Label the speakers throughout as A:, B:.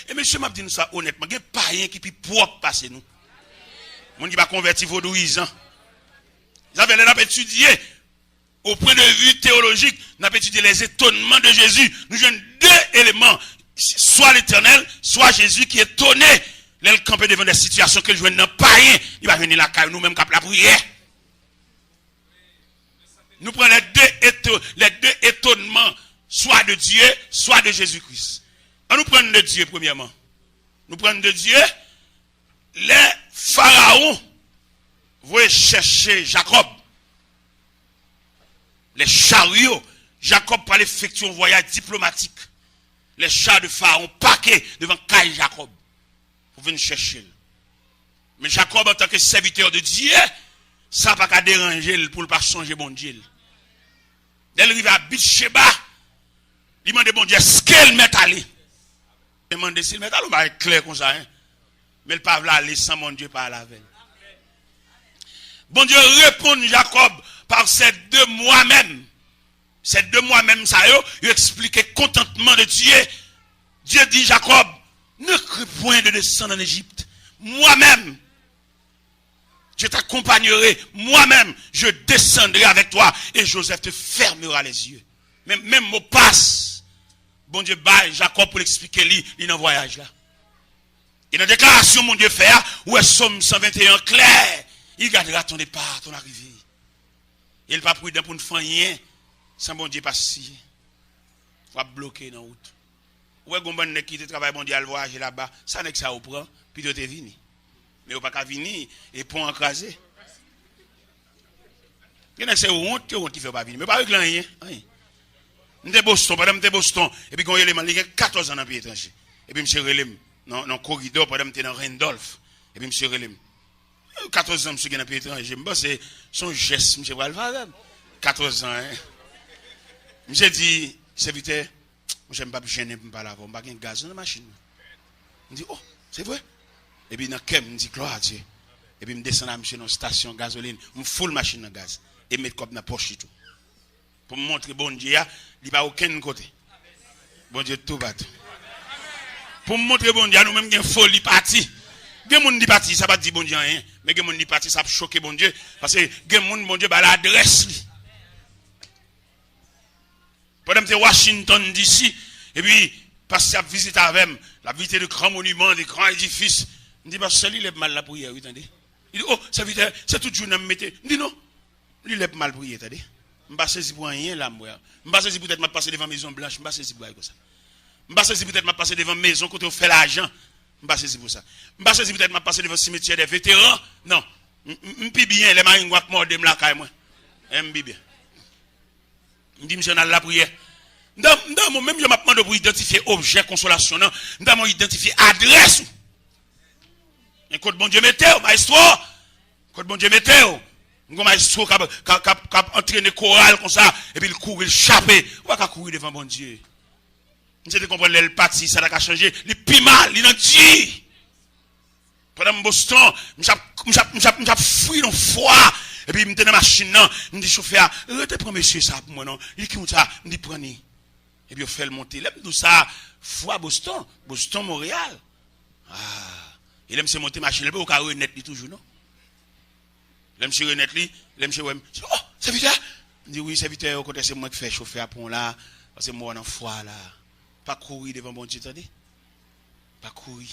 A: Et monsieur m'a dit nous ça honnêtement, il n'y a pas rien qui est plus propre passer nous. Mon qui va convertir vaudouisant. Vous avez l'air d'étudier au point de vue théologique, nous avons étudié les étonnements de Jésus. Nous avons deux éléments, soit l'Éternel, soit Jésus qui est étonné. L'elle camper devant des situations que je ne n'ai pas rien. Il va venir la caille nous-mêmes cap la prière. Nous prenons les deux étonnements, soit de Dieu, soit de Jésus-Christ. Nous prenons de Dieu premièrement. Nous prenons de Dieu. Les pharaons vont chercher Jacob. Les chariots, Jacob pour aller effectuer un voyage diplomatique. Les chars de pharaon paqués devant Caille Jacob. Pour venir chercher. Mais Jacob, en tant que serviteur de Dieu, ça n'a pas déranger pour ne pas changer bon Dieu. Dès qu'il arrive à Bitsheba, il demande bon Dieu, est-ce qu'elle met allé? Il demande s'il met allé, on va être clair comme ça. Hein? Mais le pave là, aller sans mon Dieu par la veille. Bon Dieu répond Jacob par ces deux moi-même. Ces deux moi-même, ça il explique contentement de Dieu. Dieu dit Jacob, ne crains point de descendre en Égypte. Moi-même, je t'accompagnerai. Moi-même, je descendrai avec toi. Et Joseph te fermera les yeux. Même mot passe. Bon Dieu baille Jacob pour l'expliquer lui dans le voyage là. Et dans la déclaration, mon Dieu fait, où est Somme 121 clair, il gardera ton départ, ton arrivée. Il n'est pas prudent pour ne faire rien sans bon Dieu passer. Il faut bloquer dans la route. Où est Gomban qui te travaille mondial voyager là-bas, ça n'est que ça au prend, puis tu es venu. Mais on pas qu'à venir et pont encrasé. Il y a c'est honte qui fait pas venir, mais pas avec rien. On est Boston, pendant que Boston, et puis quand il y a 14 ans dans le pays étranger. Et puis monsieur relève dans le corridor pendant que dans Randolph. Et puis monsieur relève 14 ans monsieur dans le pays étranger. C'est son geste monsieur Valvard. 14 ans hein. Monsieur dit serviteur, j'aime pas gêner pour parler avant, pas gain gaz dans la machine. Il dit oh, c'est vrai. Et puis dans Kem, il dit gloire à Dieu. Et puis je descends à monsieur dans station gasoline, je full machine dans gaz et mettre comme dans poche et tout. Pour me montrer bon Dieu, il n'y a pas aucun côté. Bon Dieu tout bat. Pour me montrer bon Dieu, nous-mêmes une folie parti. Gen moun di parti, ça pas dire bon Dieu rien, mais gen moun di parti ça choquer bon Dieu parce que gen moun bon Dieu ba l'adresse li. Pendant que Washington DC et puis parce que visite avec la visite de grands monuments, des grands édifices. Il dit parce que lui il est mal la prière, vous entendez? Il dit oh, c'est tout jour me mettez. Il dit non. Lui il est mal prière, attendez. Je pas saisi pour rien là moi. Je pas saisi peut-être m'a passer devant maison blanche, je pas saisi pour ça. Je pas saisi peut-être m'a passer devant maison côté on fait l'argent. Je pas saisi pour ça. Je pas saisi peut-être m'a passer devant cimetière des vétérans. Non. M'pi bien les maringouak mordem la caille moi. M'pi bien. M'di monsieur dans la prière. Dans moi même je m'a demandé pour identifier objet consolation non. Dans moi identifier adresse. Un code bon Dieu mettez maestro. Code bon Dieu mettez. Un maestro qui entraîné chorale comme ça et puis il court il chapé. On va courir devant bon Dieu. Vous avez compris le parti ça a changé, il plus mal, il a dit. Pendant Boston, m'j'a fouillé dans foie et puis m'était dans machine là, me dit chauffeur, arrêtez prendre monsieur ça pour moi non. Il qui ça, me dit prenez. Et puis on fait le monter. Là tout ça, foie Boston Montréal. Ah, il aime se monter machine, il peut au renaître toujours non. L'aime se renaître lui, l'aime se oh, serviteur. Il dit oui, serviteur, côté c'est moi qui fais chauffeur pour là, parce que moi dans foie là. Pas courir devant bon Dieu, attendez. Pas courir.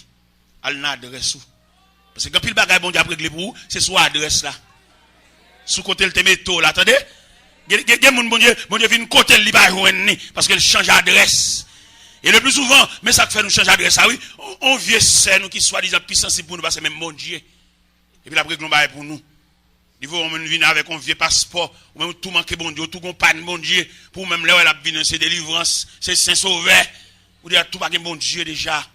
A: Al na adresse ou. Parce que quand pile bagay bon Dieu a réglé pour vous, c'est soit adresse là. Sous côté le métaux là, attendez. Gen moun bon Dieu vient côté li ba joindre parce qu'il change adresse. Et le plus souvent, mais ça fait nous changer adresse ah oui, on vieux c'est nous qui soi-disant puissance pour nous parce que même bon Dieu. Et puis la règle ba pour nous. Il faut même venir avec un vieux passeport, ou même tout manquer bon Dieu, tout gon pas bon Dieu, pour même là où elle a venir c'est délivrance, c'est saint sauveur. Ou dire tout pas bon Dieu déjà.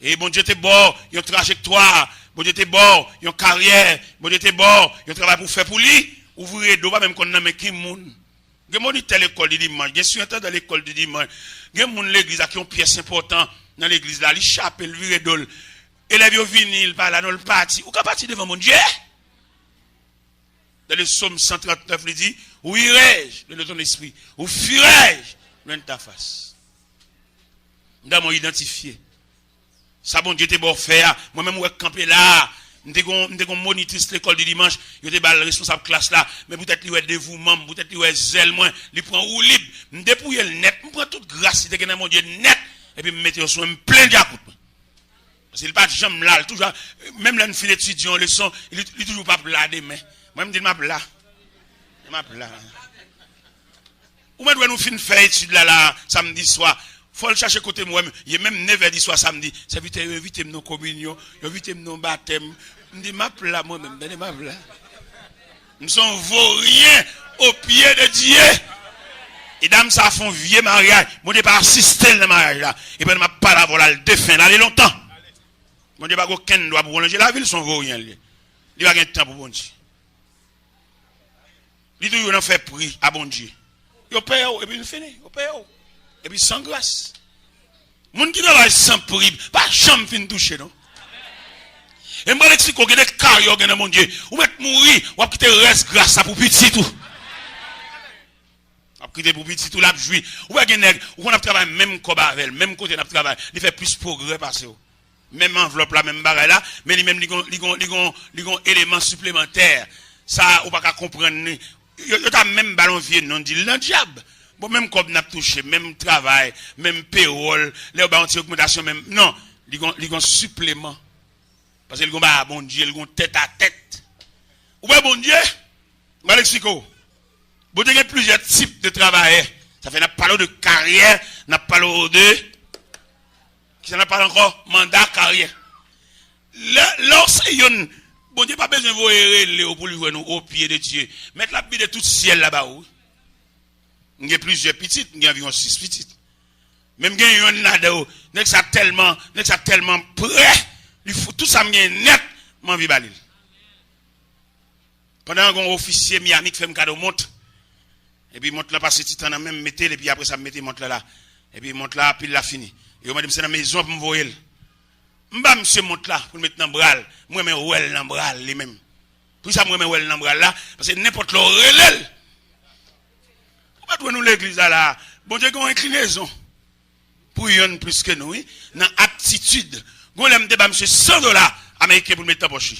A: Et bon Dieu t'es bon, il y a une trajectoire, bon Dieu t'es bon, il y a une carrière, bon Dieu t'es bon, il y a un travail pour faire pour lui, ouvrir dos pas même qu'on n'a qui moun. Gen moun telle école du dimanche, je suis entré dans l'école du dimanche. Gen moun l'église qui ont pièce important dans l'église là, li chapelle virer dol. Élève yo vinil par là dans le parti, ou ka parti devant mon Dieu. Dans le psaume 139, il dit, où irai-je de ton esprit? Où fuirai-je loin de ta face? Nous avons identifié Ça bon Dieu t'es bon faire. Moi-même, ouais, camper là. M'dégon monitrice l'école du dimanche. Il était le responsable classe là. Mais peut-être lui ouais dévouement, peut-être lui ouais zèle moins. Il prend ou libre. M'dépouille le net. M'prend toute grâce. Si t'es gagné mon Dieu net. Et puis m'mettez au soin, plein d'yacout. Parce qu'il pas de jambe là. Toujours, même là, une fille d'étudiant, leçon, il est toujours pas là demain. Moi, je me dis, m'a là. M'a là. Ou même nous fin faire étude là, samedi soir. Faut le chercher côté moi. Il y a même 9h soir samedi. Ça veut dire inviter nos communions, inviter nos baptêmes. Je dis m'a là moi-même, m'a là. Nous sommes vauriens au pied de Dieu. Et dame ça font vieux mariage. Mon Dieu pas assister le mariage là. Et ben m'a pas la voilà le défunt là longtemps. Mon Dieu pas aucun doit pour prolonger la ville sont vauriens. Il va gagner temps pour bon Dieu. Il dit on fait prix à bon Dieu. Yo paye et puis il finit, yo paye. Et puis sans grâce. Moun qui travaille sans prix, pas jamais fin toucher non. Et moi l'explique que des carrières dans mon Dieu, ou mettre mourir, ou quitter reste grâce pour petit tout. A quitter pour petit tout la jouir. Ou pas nèg, ou on a travaillé même cobavel, même côté n'a travail, il fait plus progrès passer. Même enveloppe là, même bagaille là, mais lui-même il gon élément supplémentaire. Ça ou pas qu'à comprendre. Yo t'a même ballon vieux non dit le diable. Bon même comme n'a touché, même travail, même payroll, les ba anti augmentation même non, li gon supplément. Parce que il gon ba bon Dieu, il gon tête à tête. Ou pas bon Dieu? On va l'expliquer. Bon il y a plusieurs types de travail. Ça fait n'a parlé de carrière, n'a parlé de qui n'a pas encore mandat carrière. Lorsque yon bon Dieu pas besoin de voir pour lui voir nous au pied de Dieu. Mettre la vie de tout ciel là-bas. Il y a plusieurs petites, il y a environ 6 petites. Même il y a un nado, n'est-ce ça tellement prêt, il faut tout ça net, m'en vie balil. Pendant qu'on officier Miami qui fait un cadeau monte, et puis monte là passe petit temps même mettre et puis après ça mettez monte là, et puis monte là puis il l'a fini. Et on m'a dit c'est dans la maison pour me voir. M'ba monsieur monte là pour mettre dans bral, moi mais ouel dans bral lui même. Pour ça moi mais ouel dans bral là parce que n'importe le relève. Pas nous l'église là. Bon Dieu, une inclinaison. Pour yon plus que nous, dans aptitude. Gon l'aime débat monsieur $100 américains pour mettre en poche.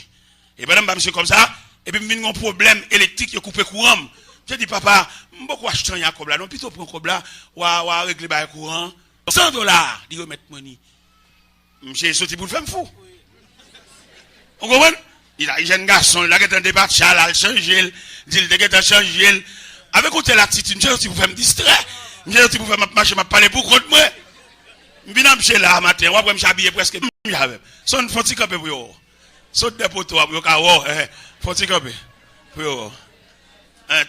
A: Et ben monsieur comme ça, et puis m'vinn un problème électrique, il coupe courant. Je dis papa, m'boko acheter un Jacob là, non plutôt prendre cob là, ou régler ba courant. $100, dit remettre money. Monsieur sorti pour faire fou. On comprend? Il a jeune garçon, il a un débat chalal changer, dit il a changer. Avec côté l'attitude, je suis pour faire me distraire. Je suis pour faire marcher, m'a parler pour contre moi. Je viens chez là matin, on va me habiller presque. Son faut camper pour yo. Saute des poteaux pour yo faut camper pour yo.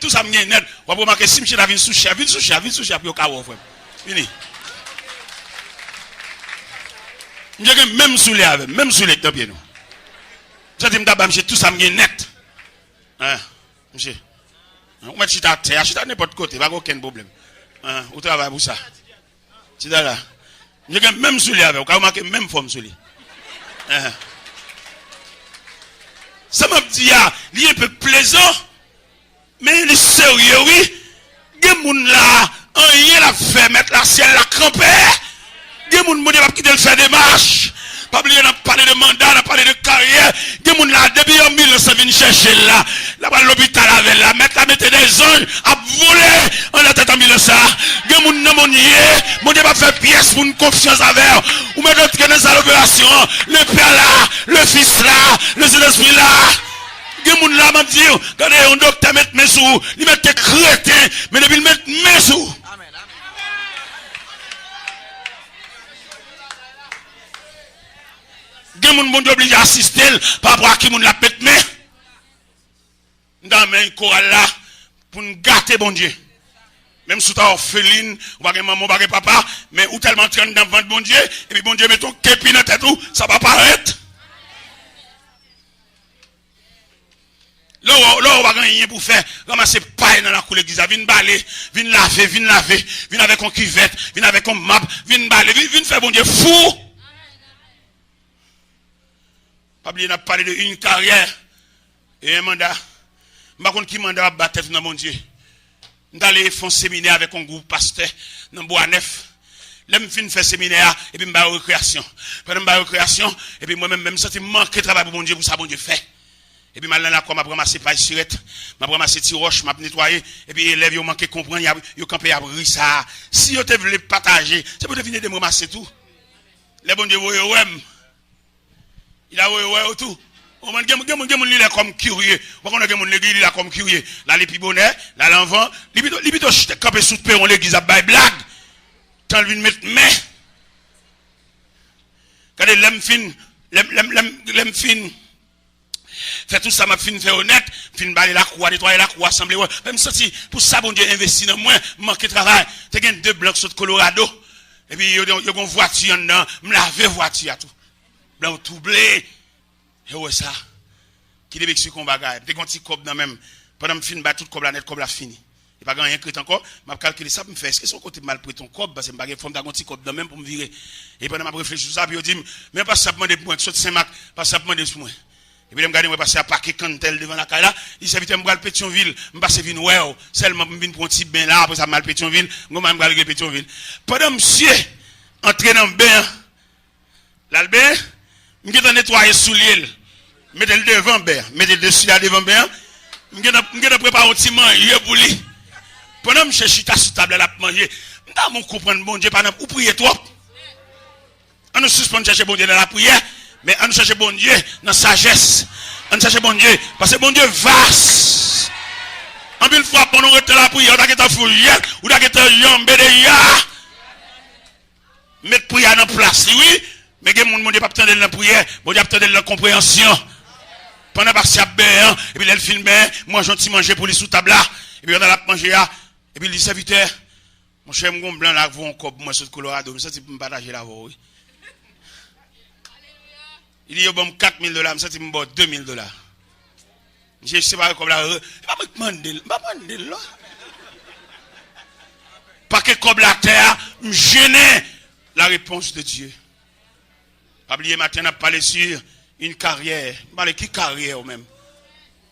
A: Tout ça me net. On va remarquer si monsieur vient sushi pour yo ka frère. Fini. J'ai même soulé avec, même soulé dans pied nous. Je dis m'daba monsieur tout ça me net. Monsieur. On met chita terre, chita n'importe côté, pas aucun problème. Au travail pour ça. Chita là. J'ai même soulier avec, on marquer même forme soulier. Ça m'a dit il est un peu plaisant, mais il est sérieux oui. Des moun là, rien la fait mettre la ciel la cramper. Des moun moun pas quitter le faire des marches. Pas oublier n'a parlé de mandat, n'a parlé de carrière. Des moun là depuis en 1900 viennent chercher là. Là-bas l'hôpital avec la mettre des anges à voler en la tête en 1900. Des moun nan mon nier, mon Dieu va faire pièce pour une confiance avec. Ou mettre d'autres que dans l'opération, le père là, le fils là, le Saint-Esprit là. Des moun là m'a dit, regardez un docteur mettre mes sous, il met des crétins, mais depuis il met mes sous. Gen moun bon Dieu obligé à assister par rapport à qui moun la pète mais dans un choral là pour nous gâter bon Dieu. Même si tu es orpheline, ou pas maman, ou pas papa, mais ou tellement traîne dans le ventre bon Dieu, et puis bon Dieu met ton képi dans tête tout, ça va paraître. Là, on va rien pour faire, ramasser paille dans la cour l'église, viens baler, viens laver, viens avec un cuvette, viens avec un map, viens baler, viens faire bon Dieu fou. On a parlé d'une carrière et un mandat. Je ne sais pas qui mandat va dans mon Dieu. Je suis allé faire un séminaire avec un groupe pasteur dans Bois-Neuf. L'aime fin faire séminaire, et puis m'ba récréation. Pendant m'ba récréation, et puis moi-même, même senti manquer travail pour mon Dieu, pour ça, bon Dieu fait. Et puis maintenant, là, quoi, m'a ramassé paille surette, m'a ramassé petit roche, m'a nettoyé, et puis élèves, ils ont manqué comprendre, ils ont campé à bris ça. Si ils te voulaient partager, c'est pour devenir de me ramasser tout. Les bon Dieu, ouais, il a ouais, tout. On m'a dit, il est comme curieux. On a dit, il est comme curieux. Là, les pibonnets, là, l'enfant, les bidons, campé sous le perron, l'église a bail blague. Tant lui mettre mais. Quand l'aime fin, fait tout ça, m'a fin fait honnête, fin baler la croix, nettoyer la croix, assembler, même si, pour ça, bon Dieu, investi dans moi, manque de travail. T'as gagné 2 blancs sur Colorado. Et puis, il y a une voiture, me laver voiture, tout. Blanc tout blé. Et ouais, ça. Qui débec sur combat, gars. T'es un petit cop dans même. Pendant que je finis, tout comme la net, comme la fini. Et pas rien que encore, m'a calculé ça, me fait, est-ce que son côté mal pris ton cop, parce que je n'ai pas de petit cop dans même pour me virer. Et pendant que je réfléchis sur ça, puis je dis, mais pas ça pour moi, sur Saint-Marc, pas ça pour moi, moi. Et puis, je me regarde, je passe à Paquet Cantel devant la caille là. Il s'est vite, je me regarde Pétionville. Je passe vine, ouais, seulement, je viens pour un petit bain là, après ça, mal Pétionville. Je me regarde Pétionville. Pendant monsieur, entrer dans le bain, là, le bain, je vais nettoyer sous l'île. Mettez le devant bain. Mettez le dessus là devant bain. Je vais préparer un petit manger pour lui. Pendant que je cherche ta sous table là pour manger, je vais comprendre, bon Dieu, pendant que vous priez trop. On nous suspend de chercher bon Dieu dans la prière. Mais on cherche bon Dieu dans la sagesse. On cherche bon Dieu. Parce que bon Dieu vaste. En une fois, pendant que la prière, on a été fouillé, ou on a été yambé de ya. Mettre prière en place, oui. Mais mon Dieu pas attendre la prière. Bon Dieu attendre la compréhension. Pendant que c'est bien, et puis elle filme, moi gentil manger pour les sous table là. Et puis on a la manger là. Et puis les serviteurs, mon cher mon blanc là, vous encore moi sur Colorado. Mais ça c'est pour me partager là, oui. Il dit, bon, $4,000, ça, c'est bon, $2,000. Je sais pas comme là, pas me demander, là. Parce que comme la terre, me gêner la réponse de Dieu. Pas oublier, maintenant, on a parlé sur une carrière. Parler qui carrière, même.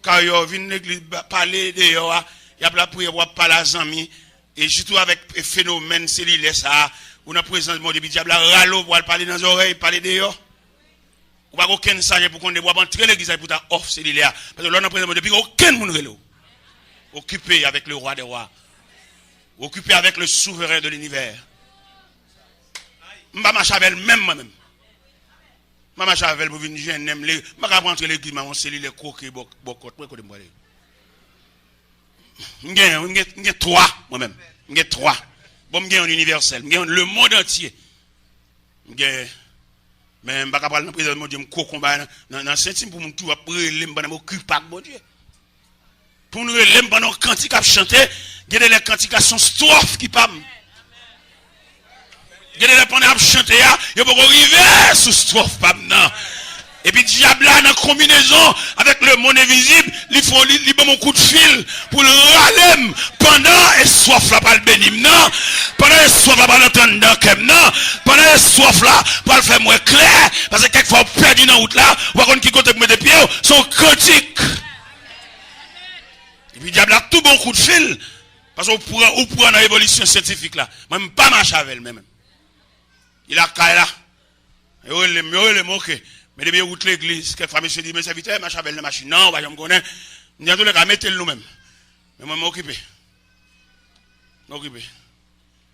A: Carrière, vient l'église, parler de, il y a la prière, parler à amis. Et surtout avec le phénomène cellulaire, ça, on a présence, mon début, diable, râle, pour parler dans les oreilles, parler dehors. Ou pas aucun sage pour qu'on ne voit entrer l'église pour ta offre cellulaire. Parce que là, on a présent depuis aucun monde occupé avec le roi des rois. Occupé avec le souverain de l'univers. Je marche avec même moi-même. Je marche avec pour venir jeune n'aime les. Je vais rentrer l'église, mon cellulaire croqué, bocot, moi côté moi. Je 3 moi-même. Je 3. Bon, je un universel, je le monde entier. Mais je ne vais pas parler de président de Dieu, je combat dans Saint-Tim pour tout après les m'occupe pas bon Dieu. Pour nous les pendant cantique à chanter, il y a des cantiques sont strophes qui parlent. Il y a des pendant chanter, il y a pas arriver sous strophe pas non. Et puis diable là dans combinaison avec le monde invisible, il faut lui bon un coup de fil pour le râler pendant et soif là pas le bénir non, pendant et soif là pas l'entendre dans non, pendant et soif là pas le faire moins clair parce que quelquefois perdu dans route là, ou pas qui côté mettre des pieds sont critiques. Et puis diable là tout bon coup de fil parce qu'on pourra dans l'évolution scientifique là, même pas marcher avec elle même. Il a caille là. Et le moquer. Mais depuis route l'église, quelquefois monsieur dit, mais serviteur, marche avec la machine. Non, je me connais. Nous avons tous les cas, mettez-le nous-mêmes. Mais moi, m'occuper.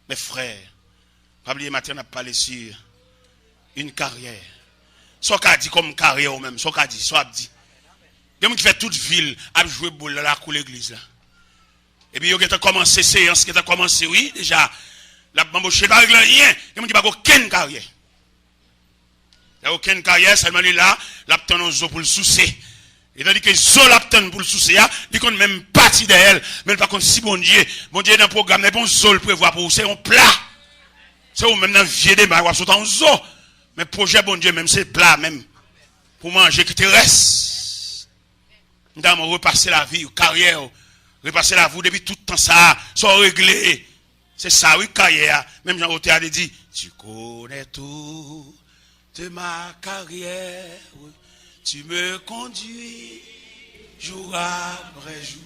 A: Mes frères, pas oublier matin, on a parlé sur une carrière. Soit qu'a dit comme carrière ou même, soit qu'a dit, soit dit. Il y a des gens qui fait toute ville à jouer boule là, à l'église là. Et puis, il y a commencé séance, qui a commencé, oui, déjà. La bambouche, pas rien. Il y a des gens qui n'ont pas aucune carrière. Il n'y a aucune carrière, seulement là, l'apton aux pour le soucier. Et tandis que zo l'apton pour le soucier, il compte même partie d'elle, mais pas contre si bon Dieu dans le programme, mais bon zo le prévoit pour vous, c'est un plat. C'est ou même dans vieux débat, ou sauter en zo. Mais projet bon Dieu, même c'est plat, même. Pour manger qui te reste. Nous avons repassé la vie, carrière, repasser la vie depuis tout le temps ça, soit réglé. C'est ça, oui, carrière. Même Jean-Roté a dit, tu connais tout de ma carrière, oui. Tu me conduis jour après jour.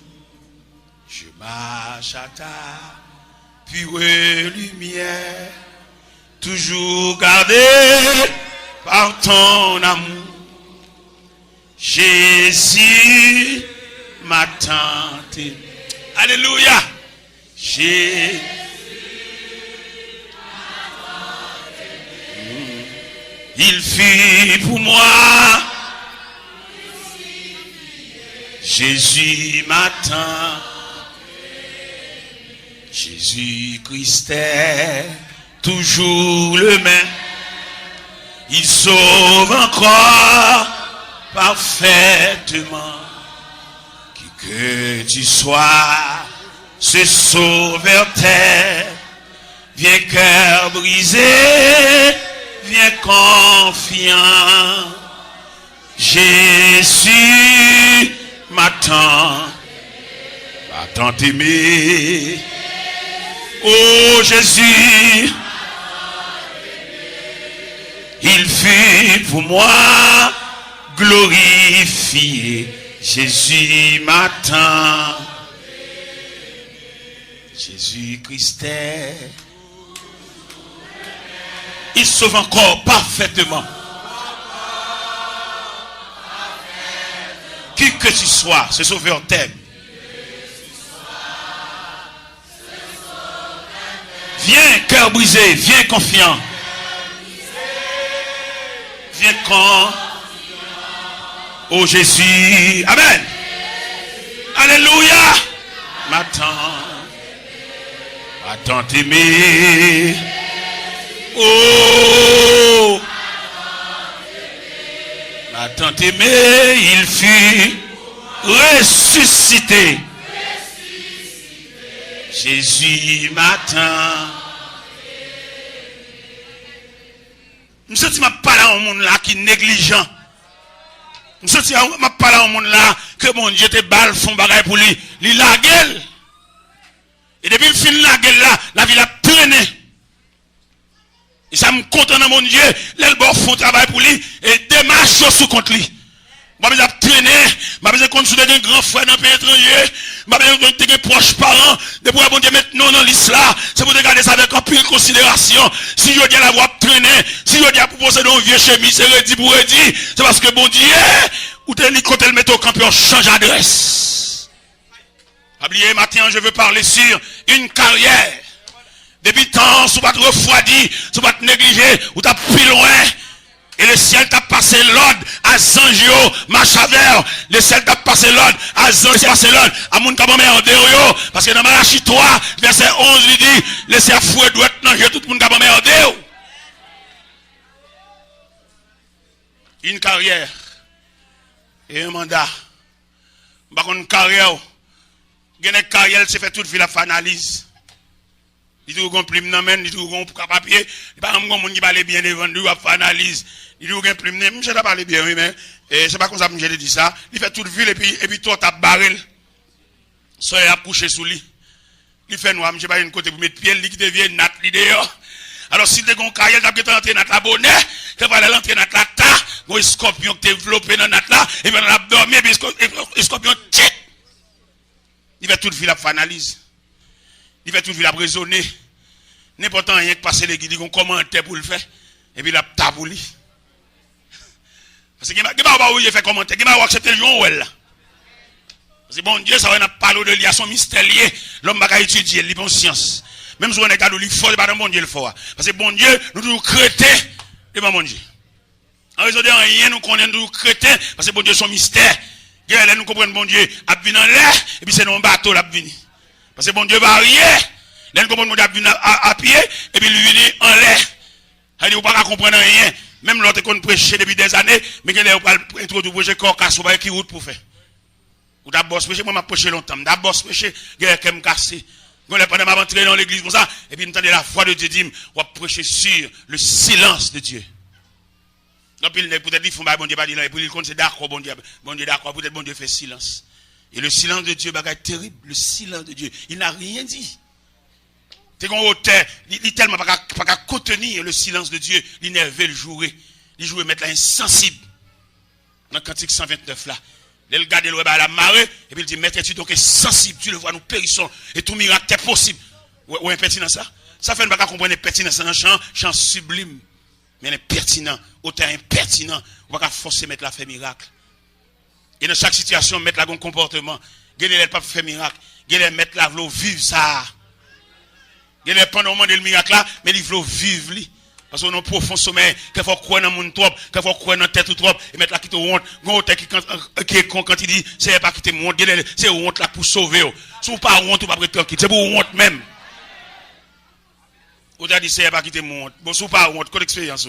A: Je marche à ta pure lumière. toujours gardé par ton amour. Jésus m'a tenté. Alléluia. Jésus m'a tenté. Il fut pour moi. Jésus m'attend. Jésus-Christ est toujours le même. Il sauve encore parfaitement. Qui que tu sois, ce sauveur t'est. Viens cœur brisé, viens confiant. Jésus m'attend aimé. Oh Jésus, il fut pour moi glorifié. Jésus m'attend. Jésus-Christ est. Il sauve encore parfaitement. Qui que tu sois, ce sauveur t'aime. Viens cœur brisé, viens confiant. Viens quand. Oh Jésus, amen. Alléluia. M'attends aimé. Oh. M'attends aimé, il fut ressuscité. Jésus m'attend. Je sens que je parle à un monde là qui est négligent. Je sens que je parle à un monde là que mon Dieu te balle font bagaille pour lui. Il la gueule. Et depuis le fin de la gueule là, la vie a traîné. Et ça me content dans mon Dieu. Les bords font travail pour lui et démarche sous contre lui. Je vais traîner, je vais consulter un grand frère dans le pays étranger, je vais consulter un proche parent, depuis que bon Dieu maintenant dans l'islam, c'est pour regarder ça avec un peu de considération. Si je dis la voix traîner, si je dis pour posséder un vieux chemise, c'est redit pour redit, c'est parce que bon Dieu, ou t'es quand elle met au camp, on change d'adresse. Oubliez, matin, je veux parler sur une carrière. Depuis temps, si vous ne pas refroidi, si vous ne pas négligé, ou t'as plus loin. Et le ciel t'a passé l'ordre à Zangio, Machaver. Le ciel t'a passé l'ordre à Zangio, passé l'ordre à Mounkabomer en déo. Parce que dans Malachi 3, verset 11, il dit, laissez à fouet doit nager tout le monde Mounkabomer en déo. Une carrière et un mandat. Par contre, une carrière, une carrière, c'est fait toute vie la analyse. Il dit qu'on plume dans main, il dit qu'on papier, il pas un monde qui parle bien devant lui, il fait analyse. Il dit qu'on plume, je t'ai parlé bien, oui, mais c'est pas comme ça que je dit ça. Il fait toute ville et puis toi t'as barré. Ça il a couché sous lui. Il fait noir, je pas une côté pour mettre pied, il qui devient nat l'idéal. Alors si t'es gon carrière, t'as peut entrer dans la bonnet, tu vas aller entrer dans la ta, un scorpion qui développé dans la ta, et puis dans l'abdomen, et puis scorpion tchit. Il fait toute ville à analyse. Il fait toute vie la raisonner. N'importe rien que passer les guides, ils ont commenté pour le faire. Et puis il a tabouli. Parce que il va faire commenter, il va accepter le jour là. Parce que bon Dieu, ça va parler de lui à son mystère lié. L'homme va étudier, il bon science. Même si on est à lui fort, c'est pas dans bon Dieu le fort. Parce que bon Dieu, nous devons créter devant bon Dieu. En raison de rien, nous connaissons, nous créter, parce que bon Dieu, son mystère. Nous comprenons bon Dieu, à venir en l'air, et puis c'est dans un bateau, là, venir. Parce que bon Dieu va rien. Là, nous comprenons à pied, et puis lui venir en l'air. Il ne peut pas comprendre rien. Même l'autre qu'on prêche depuis des années, mais qu'il a introduit le projet Corcasse, ou qui route pour faire. Ou d'abord prêcher, moi, je prêché longtemps. D'abord prêcher, il y a quelqu'un cassé. Quand on est entré dans l'église comme ça, et puis nous entendons la voix de Dieu dire, on va prêcher sur le silence de Dieu. Donc, peut-être qu'il faut bon Dieu pas dire, et puis il compte, c'est d'accord, bon Dieu d'accord, peut-être bon Dieu fait silence. Et le silence de Dieu, c'est terrible. Le silence de Dieu, il n'a rien dit. C'est qu'on hauteur, il tellement pas qu'à contenir le silence de Dieu, il nerveux le jouer. Il jouer mettre là insensible. Dans le cantique 129 là. Il regarde le à la marée, et puis il dit, mettez-tu donc sensible, tu le vois, nous périssons, et tout miracle est possible. Ou impertinent ça? Ça fait pas comprendre pertinent, c'est un chant sublime. Mais il est pertinent, autant impertinent, on va forcer mettre la fait miracle. Et dans chaque situation, mettre la bon comportement. Il ne pas faire miracle. Il mettre la vivre ça. Il est pendant le moment de le miracle là, mais il veut vivre lui. Parce qu'on a un profond sommeil, qu'il faut croire dans le monde trop, qu'il faut croire dans la tête trop, et mettre la quitte honte. Qui est con quand il dit, c'est pas quitter honte, c'est honte là pour sauver. Si vous pas honte, vous pas tranquille, c'est pour honte même. Vous avez dit, c'est pas quitter honte. Bon, si vous pas honte, quelle expérience.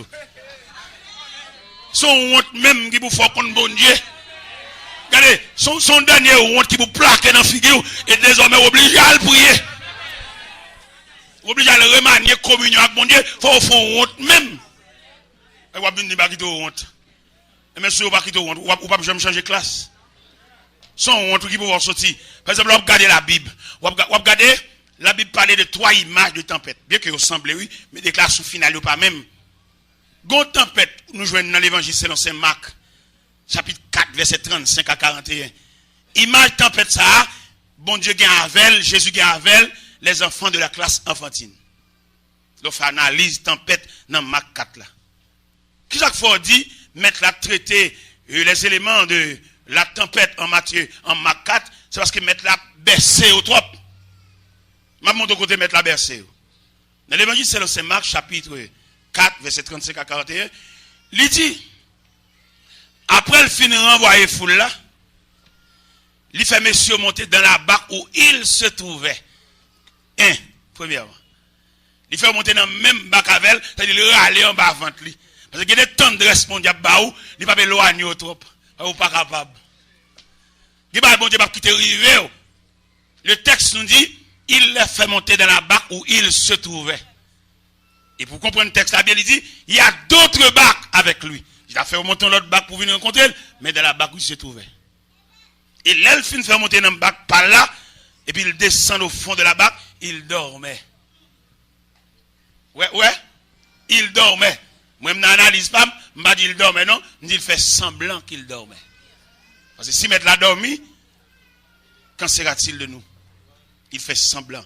A: Son honte même qui vous fait contre bon Dieu. Regardez, son dernier honte qui vous plaque dans la figure, et désormais obligé à le prier. Obligé à le remanier communion avec mon Dieu, il faut faire honte même. Et vous ne pas quitter honte. Mais si vous ne pas quitter honte, vous ne pouvez jamais changer de classe. Son honte qui peut sortir. Par exemple, vous regardez la Bible. Vous regardez, la Bible parlait de 3 images de tempête. Bien que ressemblent, oui, mais déclaration finale, pas même. Gon tempête, nous jouons dans l'évangile selon Saint Marc, chapitre 4, verset 35 à 41. Image tempête ça, bon Dieu gagne avec, Jésus gagne avec, les enfants de la classe enfantine. Donc, fait analyse tempête dans Marc 4 là. Qui chaque fois dit, mettre la traiter les éléments de la tempête en Matthieu, en Marc 4, c'est parce que mettre la bercée au trop. Je montre de côté mettre la bercée. Dans l'évangile selon Saint Marc, chapitre 4, verset 35 à 41, il dit, après le fin de renvoyer foule là, il fait messieurs monter dans la barque où il se trouvait. Premièrement. Il fait monter dans le même bac avec elle, c'est-à-dire il râler en bas avant lui. Parce qu'il y a des tendresses, mon diable, il ne peut pas éloigner trop. Ou pas capable. Il ne peut pas quitter river. Le texte nous dit, il l'a fait monter dans la barque où il se trouvait. Et pour comprendre le texte, il dit, il y a d'autres barques avec lui. Il a fait monter l'autre barque pour venir rencontrer, mais dans la barque où il se trouvait. Et l'elfine fait monter dans la barque par là, et puis il descend au fond de la barque, il dormait. Ouais, il dormait. Moi, je n'analyse pas, je ne dis il dormait, non, je dis il fait semblant qu'il dormait. Parce que si mettre la dormi, qu'en sera-t-il de nous? Il fait semblant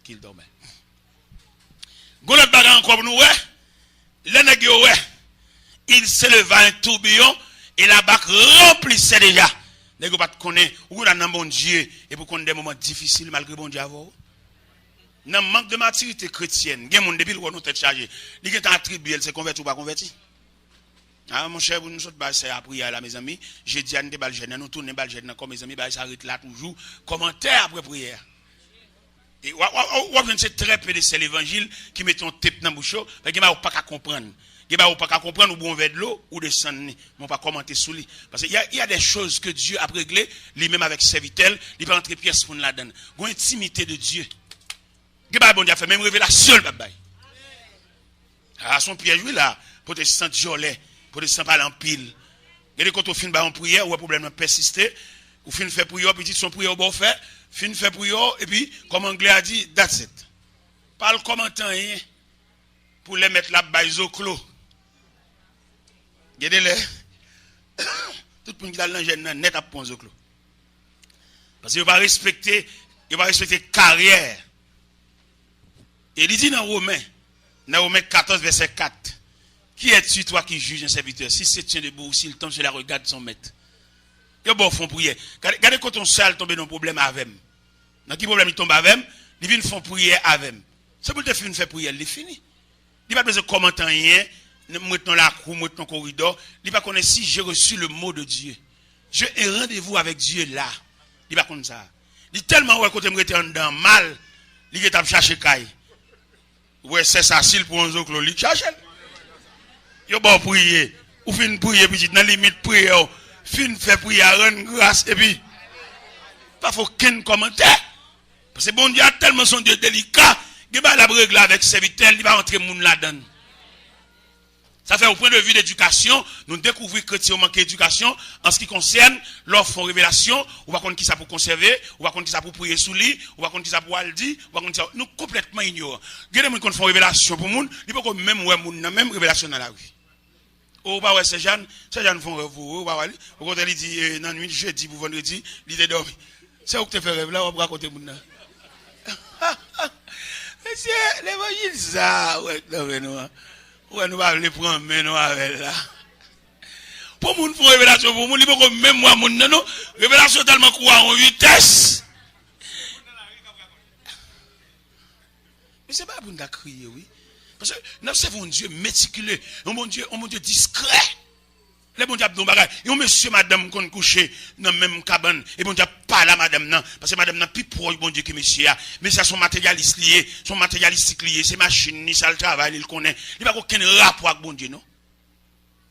A: qu'il dormait. L'autre bagarre encore pour nous, il se leva un tourbillon et la barque remplissait déjà. Les gens ne connaissent pas, ou dans bon Dieu, et pour qu'on ait des moments difficiles malgré bon Dieu avant. Dans le manque de maturité chrétienne, il y a des gens qui ont tête chargée. Ils ont attribué, elle s'est converti ou pas converti. Ah, mon cher, nous sommes c'est à prier là, mes amis. J'ai dit à nous déballer, nous tournons déballer comme mes amis, ça arrête là toujours. Commentaire après prière. Et c'est très peu de c'est l'évangile qui met ton tête dans la bouche, parce qu'il n'y a pas qu'à comprendre. Il n'y a pas qu'à comprendre ou bon vers de l'eau ou descendre, mais pas commenter sous lui. Parce qu'il y a des choses que Dieu a réglées, lui-même avec serviteur, il peut entrer pièce pour nous la donner. Une intimité de Dieu. Il n'y a pas bon Dieu a fait même révélation, le baba. Ah, son piège, oui, là, pour te sentir jolet, pour te sentir pas en pile. Et quand on finit par une prière, ou un problème persister, ou fin fait prière, puis son prière au bon fait, fin fait prière, et puis, comme l'anglais a dit, that's it. Pas le commentaire, hein, pour les mettre la baise au clos. Regardez-les. Tout le monde qui a l'engin net à point au clos. Parce qu'il va respecter carrière. Et il dit dans Romains 14, verset 4, qui es-tu, toi, qui juge un serviteur? Si c'est tient debout, s'il tombe sur la regarde son maître. Il y a bon fond prière. Regardez quand on sale tombe dans un problème avec lui. Dans quel problème il tombe avec lui, il vient faire prière avec lui. C'est pour te faire prière, il est fini. Il n'a pas besoin de commenter rien, maintenant la cour, maintenant le corridor. Il n'a pas connaître si j'ai reçu le mot de Dieu. J'ai un rendez-vous avec Dieu là. Il n'a pas connaître ça. Il est tellement ouais, quand il me retient dans mal, il est chercher caille. Ouais, c'est ça, s'il pour un autre, il cherche. Il a bon prier. Ou fin prier, puis dans la limite prière, fin fait prier, rendre grâce, et puis, pas faut qu'un commentaire. Parce que bon Dieu a tellement son Dieu délicat, il va la règle avec serviteur, il va entrer moun là-dedans. Ça fait au point de vue d'éducation, nous découvrons que si on manque d'éducation, en ce qui concerne l'offre en révélation, on va connaître qui ça pour conserver, on va connaître qui ça pour prier sous lit, on va connaître qui ça pour aller dire, on va connaître ça. Nous complètement ignorants. Il y a des gens qui font révélation pour nous, il faut que même ouais moun même révélation dans la rue. Ou pas ouais ces jeunes font rêve ou pas aller. Au côté il dit dans nuit jeudi pour vendredi, il est dormi. C'est où que tu fais rêve là, on va raconter moun. Monsieur, l'évangile, ça, ouais, nous va le prendre, mais nous avec là. Pour moun font révélation, pour moun, il faut même moi, moun, non, révélation tellement quoi en vitesse. Mais c'est pas pour nous crier, oui. Parce que nous avons un Dieu méticuleux, un bon Dieu discret. Les bon Dieu abdou bagay, yon monsieur madame qu'on couché dans même cabane et bon Dieu pas la madame non parce que madame n'a plus proche bon Dieu que monsieur a mais ça son matérialiste lié, son matérialistique lié, c'est machine ni ça le travail, il connaît. Il pas aucun rapport avec bon Dieu non.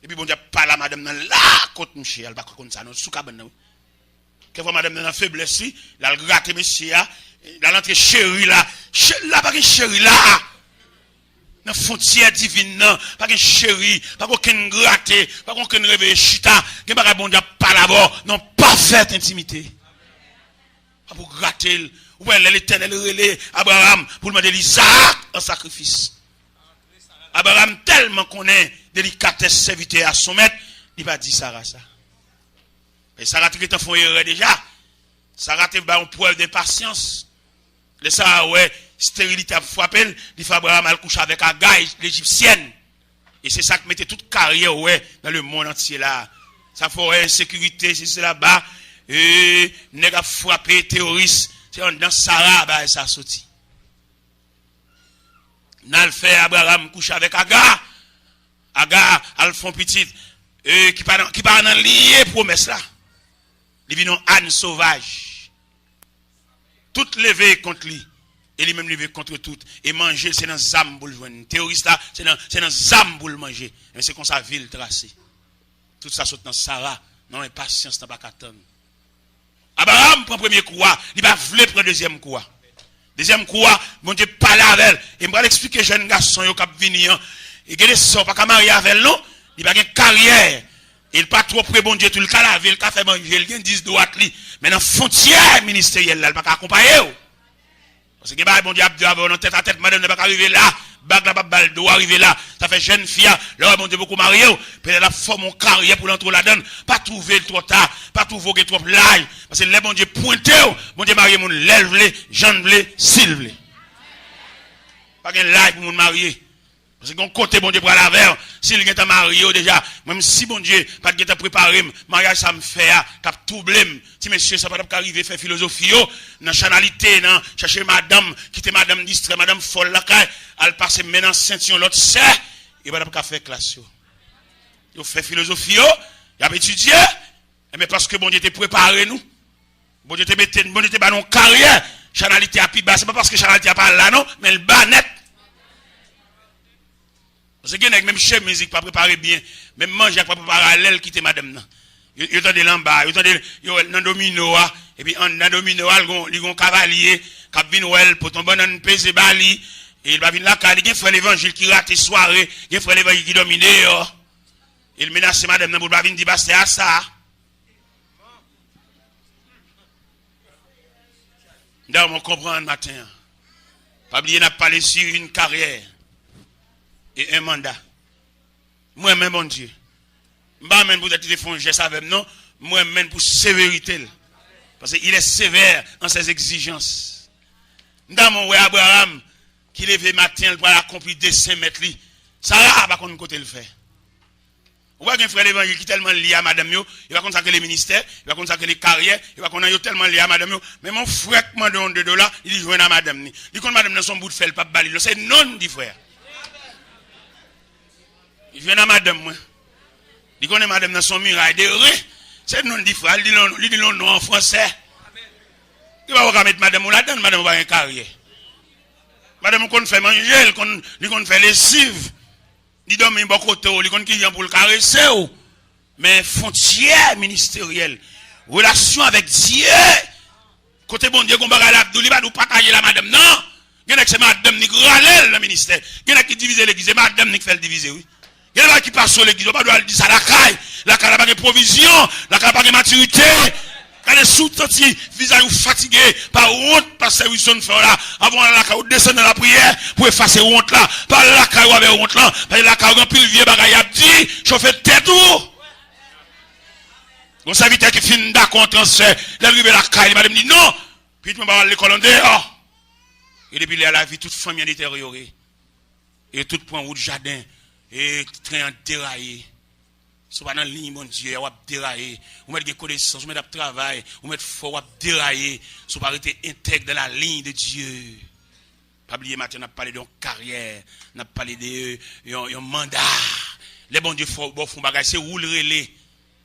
A: Et puis bon Dieu pas la madame non là côté monsieur, elle pas comme ça non sous cabane non. Quelquefois madame dans faiblesse, là elle gratte monsieur a, là l'entrée chérie là pas que chérie là. Dans frontière divine non pas qu'un chéri pas qu'aucun gratté pas qu'aucun réveil chita que pas bon Dieu pas d'abord non parfaite intimité pas pour gratter ou l'Éternel relais Abraham pour demander Isaac en sacrifice. Abraham tellement connaît délicatesse serviteur à son maître il pas dit Sarah ça et Sarah qui était font erreur déjà Sarah était un preuve de patience le ça ouais stérilité a frappé, il faut Abraham al coucher avec Agai, l'égyptienne. Et c'est ça qui mettait toute carrière ouais, dans le monde entier là. Ça fait insécurité, c'est là-bas. Et nèg a frappé terroriste, c'est dans Sarah bah ça sorti. N'a fait Abraham coucher avec Agar. Agar al font petite qui pas dans lié promesse là. Il vient Anne sauvage. Toute levée contre lui. Et lui-même levé contre tout. Et manger, c'est dans zam pour le joindre. Terroriste là, c'est dans zam pour le manger. Mais c'est comme ça, ville tracée. Tout ça saute dans Sarah. Non, impatience, n'a pas qu'à attendre. Abraham prend premier coup, il va vouloir prendre deuxième coup. Deuxième coup, bon Dieu parle avec elle. Et il va expliquer jeune garçon, il va venir. Il a des sons, pas qu'à marier avec elle, non. Il va avoir une carrière. Il pas trop près, bon Dieu, tout le cas, la ville, il a fait manger, il a 10 droits. Mais dans la frontière ministérielle, il va pas accompagner. Parce que bon Dieu avoir tête à tête madame ne pas arriver là bague la balle doit arriver là ça fait jeune fille là bon Dieu beaucoup marié peut-être la forme mon carrière pour l'entrer là-dedans pas trouver trop tard pas trouver trop large parce que les bon Dieu pointé bon Dieu marié mon lève Jean blé s'il veut pas gain large pour mon marié parce que côté bon Dieu pour la vers s'il est marié déjà même si bon Dieu pas de préparé mariage ça me fait cap tout blême si monsieur ça pas arriver faire philosophie dans chanalité dans chercher madame qui était madame distrait madame folle là elle passe maintenant ceinture l'autre c'est il va pas faire classe yo fait philosophie il a étudié mais parce que bon Dieu était préparé nous bon Dieu était bon Dieu était ba non carrière chanalité a pi bas c'est pas parce que chanalité a pas là non mais le bas net. Parce que même chef musique pas préparé bien, même manger pas préparé l'aile qui était madame nan. Yo tande là bas, yo tande yo dans domino et puis dans domino il gon cavalier qui vinn wel pour ton bonne pèse bali et il va venir là il y a frère l'évangile qui rate soirée, il y a frère l'évangile qui domine il menace madame nan pour va venir dire bah c'est à ça. Là on comprend matin. Pas oublier n'a parlé sur une carrière et un mandat. Moi-même, mon Dieu. Moi-même, pour être fait un geste avec non. Moi-même, pour sévérité. Parce qu'il est sévère en ses exigences. Dans mon ouais Abraham, qui lève matin pour accomplir des 5 mètres. Ça va pas qu'on côté le fait. Ou pas qu'un frère l'évangile qui est tellement lié à madame, il va consacrer les ministères, il va consacrer les carrières, il va consacrer tellement lié à madame. Mais mon frère qui m'a donné $2, il dit joindre à madame. Il dit madame dans son bout de fait, pas bali. C'est non, dit frère. Il vient à madame, moi. Il connaît madame dans son muraille de ré. C'est non dit frère, il dit non en français. Il va pas mettre madame là-dedans, madame va avoir une carrière. Madame qu'on fait manger, il qu'on fait lessive. Il donne un bon côté, il qu'on qui vient pour le caresser. Mais frontière ministérielle, relation avec Dieu. Côté bon Dieu, qu'on va l'abdou, il va nous partager la madame. Non, il y a que madame qui râle le ministère. Il y a qui divise l'église, madame qui fait le diviser, oui. Il y a qui passe sur l'église, on ne doit pas dire ça la caille n'a pas de provision, la caille n'a pas de maturité. Quand les sous-tendus visage fatigué par honte, par service de faire là, avant la caille, descendre dans la prière pour effacer honte là, par la caille avec honte là, par la caille rempli le vieux bagaille a dit, chauffer tête tout. Mon serviteur qui finit d'accord en transfert, il arrive à la caille, il m'a dit non, puis tu m'as parlé l'école en dehors. Et depuis là, la vie, toute famille est détériorée. Et tout point route jardin. Et train déraillé. Si vous pas dans la ligne, mon Dieu, vous avez déraillé. Vous mettez des connaissances, vous mettez du travail, vous mettez fort, vous avez déraillé. Si vous pas été intègre dans la ligne de Dieu. Pas oublier maintenant, on a parlé de carrière, on a parlé de mandat. Les bons dieux font bagage, c'est où le relais.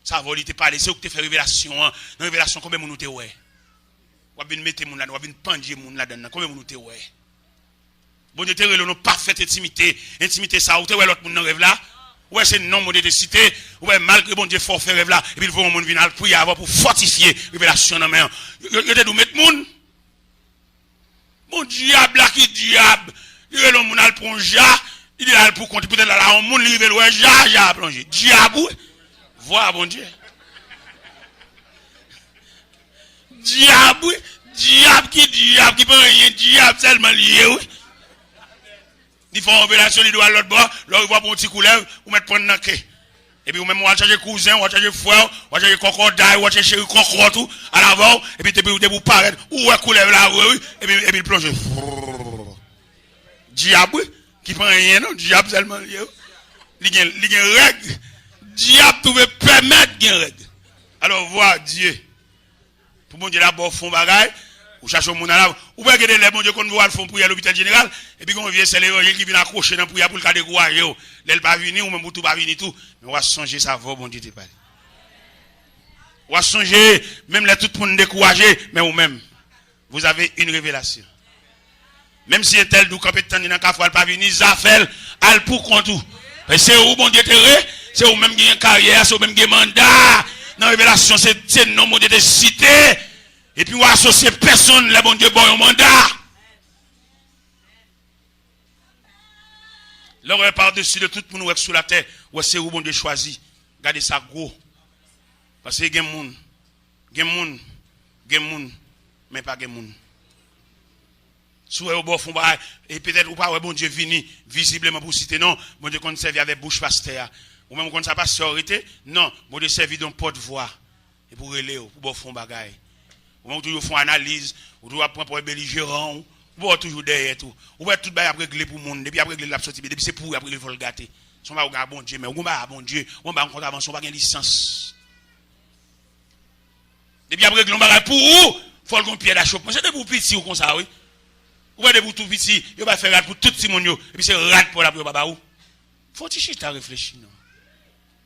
A: Ça va te parler, c'est où tu fais révélation. Dans révélation, combien de gens te ouais? Ou bien mettre moun là, ou bien pendre moun là-dedans, combien de gens te ouais? Bon Dieu te relais, non parfaite intimité. Intimité ça, ou te ouais l'autre moun dans rêve là? Ouais, c'est non modestie. Ouais, malgré bon Dieu fort faire rêve là, et puis il faut un moun venir prier avant pour fortifier révélation dans main. Yo te dou mettre moun. Mon diable là qui diable, il est l'homme qui prend ja, il est là pour compter peut-être là on monde il veut ouais ja plonger. Diable. Vois bon Dieu. Diable qui prend rien, diable seulement lié oui. Il faut une révélation, il doit à l'autre bord, là il voit pour un petit couleuvre, ou mettre prendre dans quai. Et puis, ou même, on va changer cousin, on va changer frère, on va changer crocodile, on va changer chéri crocodile, tout, à l'avant, et puis, vous paraître, ou ouais, couleuvre là, oui, et puis, il plonge. Diable, qui prend rien, non, diable seulement, il y a une règle. Diable pouvait permettre qu'il y ait une règle. Alors, voir Dieu. Pour bon Dieu, d'abord, font bagaille. Ou cherche au monde là, ou bien que les bon Dieu qu'on voit le fond pour y aller à l'hôpital général, et puis qu'on vient c'est l'évangile qui vient accrocher dans pour le cas décourager, l'elle pas venir ou même pour tout pas venir tout, mais on va songer ça va bon Dieu te parler. On va songer même les tout pour nous décourager, mais ou même vous avez une révélation. Même si tel d'où compétent dans café pas venir, ça fait al pour compte tout. C'est où bon Dieu te c'est où même qui a carrière, c'est où même qui mandat. Dans révélation c'est non de cité. Et puis, on associe personne, le bon Dieu, bon, un mandat. Là, on par-dessus de tout le monde sur la terre, où c'est où bon Dieu choisi. Regardez ça gros. Parce que il y a des gens, mais pas des gens. Si vous bon fond, et peut-être ou pas, bon Dieu vini visiblement pour citer, non, bon Dieu qu'on servi avec bouche pasteur. Ou même qu'on ça pas sororité, non, bon Dieu servi d'un porte-voix. Et pour relayer, pour bon fond bagaille. Ou toujours font analyse, ou toujours apprendre pour être belligérant, ou toujours derrière tout. Ou être tout après régler pour le monde, depuis après régler la sortie, depuis c'est pour après il faut le gâter. Si on va regarder bon Dieu, mais on va bon Dieu, on va en contravention, on va gagner licence. Depuis après régler on va pour où, faut le pied d'achoppement. C'est des pour petit ou comme ça, oui. Ou des pour tout petit, il va faire rat pour tout petit monde, et puis c'est rat pour la pour baba ou. Faut-il chita réfléchir, non?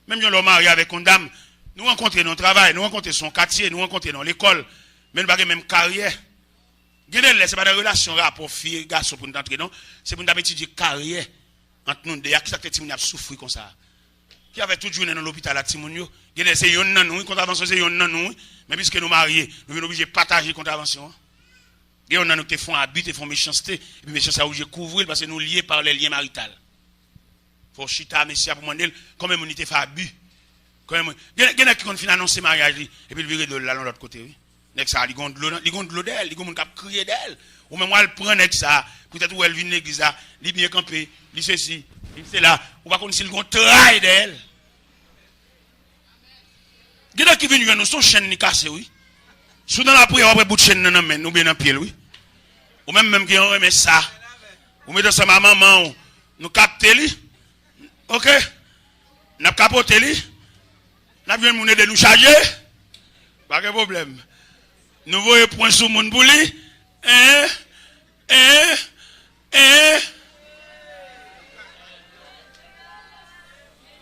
A: Même si on marié avec une dame, nous rencontrons dans le travail, nous rencontrons son quartier, nous rencontrons dans l'école. Mais nous n'avons pas même carrière. Ce n'est pas des relations rapport fille et garçon pour nous entrer, non. C'est pour nous étudier carrière entre nous. Il y a qui a souffert comme ça. Qui avait toute journée dans l'hôpital à Timonio. C'est yon nan nous, contravention c'est yon nan nous. Mais puisque nous mariés, nous sommes obligés de partager contravention. Il y a nan nous qui font abus, qui font méchanceté. Et puis méchanceté, ça obligé de couvrir parce que nous liés par les liens maritaux. Il faut chita, messieurs, pour demander combien on était fait abus. Il y a qui ont fait annoncer mariage. Et puis il vire de l'autre côté, oui. Ça, ils ont de l'eau d'elle, ils ont crié d'elle. Ou même, elle prend ça, peut-être où elle vient de l'église, elle vient camper, elle ceci, c'est là. Ou pas qu'on s'il ont travail d'elle. Il y a qui viennent nous, son chaîne ni cassé, oui. Sous dans la prière, après bout de chaîne, non, mais nous bien dans le pied, oui. Ou même qui ont remis ça. Ou mettez ça, ma maman, nous captez lui. Ok? Nous capoté lui. Nous venons de nous charger. Pas de problème. Nous voyons point sur mon bouli.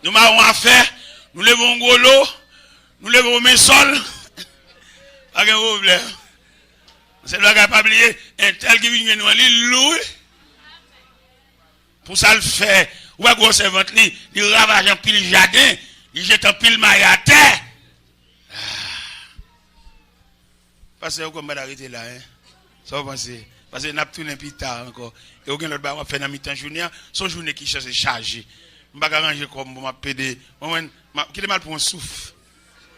A: Nous m'avons affaire. Nous levons un gros lot. Nous levons mes sols. Pas de problème. C'est là qu'il n'a pas oublié. Un tel qui vient nous aller louer. Pour ça le faire. Ou à gros servante, il ravage un pile jardin. Il jette un pile maille à terre. Parce que vous pouvez arrêter là, hein. Ça vous pensez. Parce que nous avons tourné un peu tard encore. Et vous avez l'autre fait dans mi-temps journée. Son journée qui cherche chargé. Je ne vais pas arranger comme je pédé. Qui est mal pour un souffle.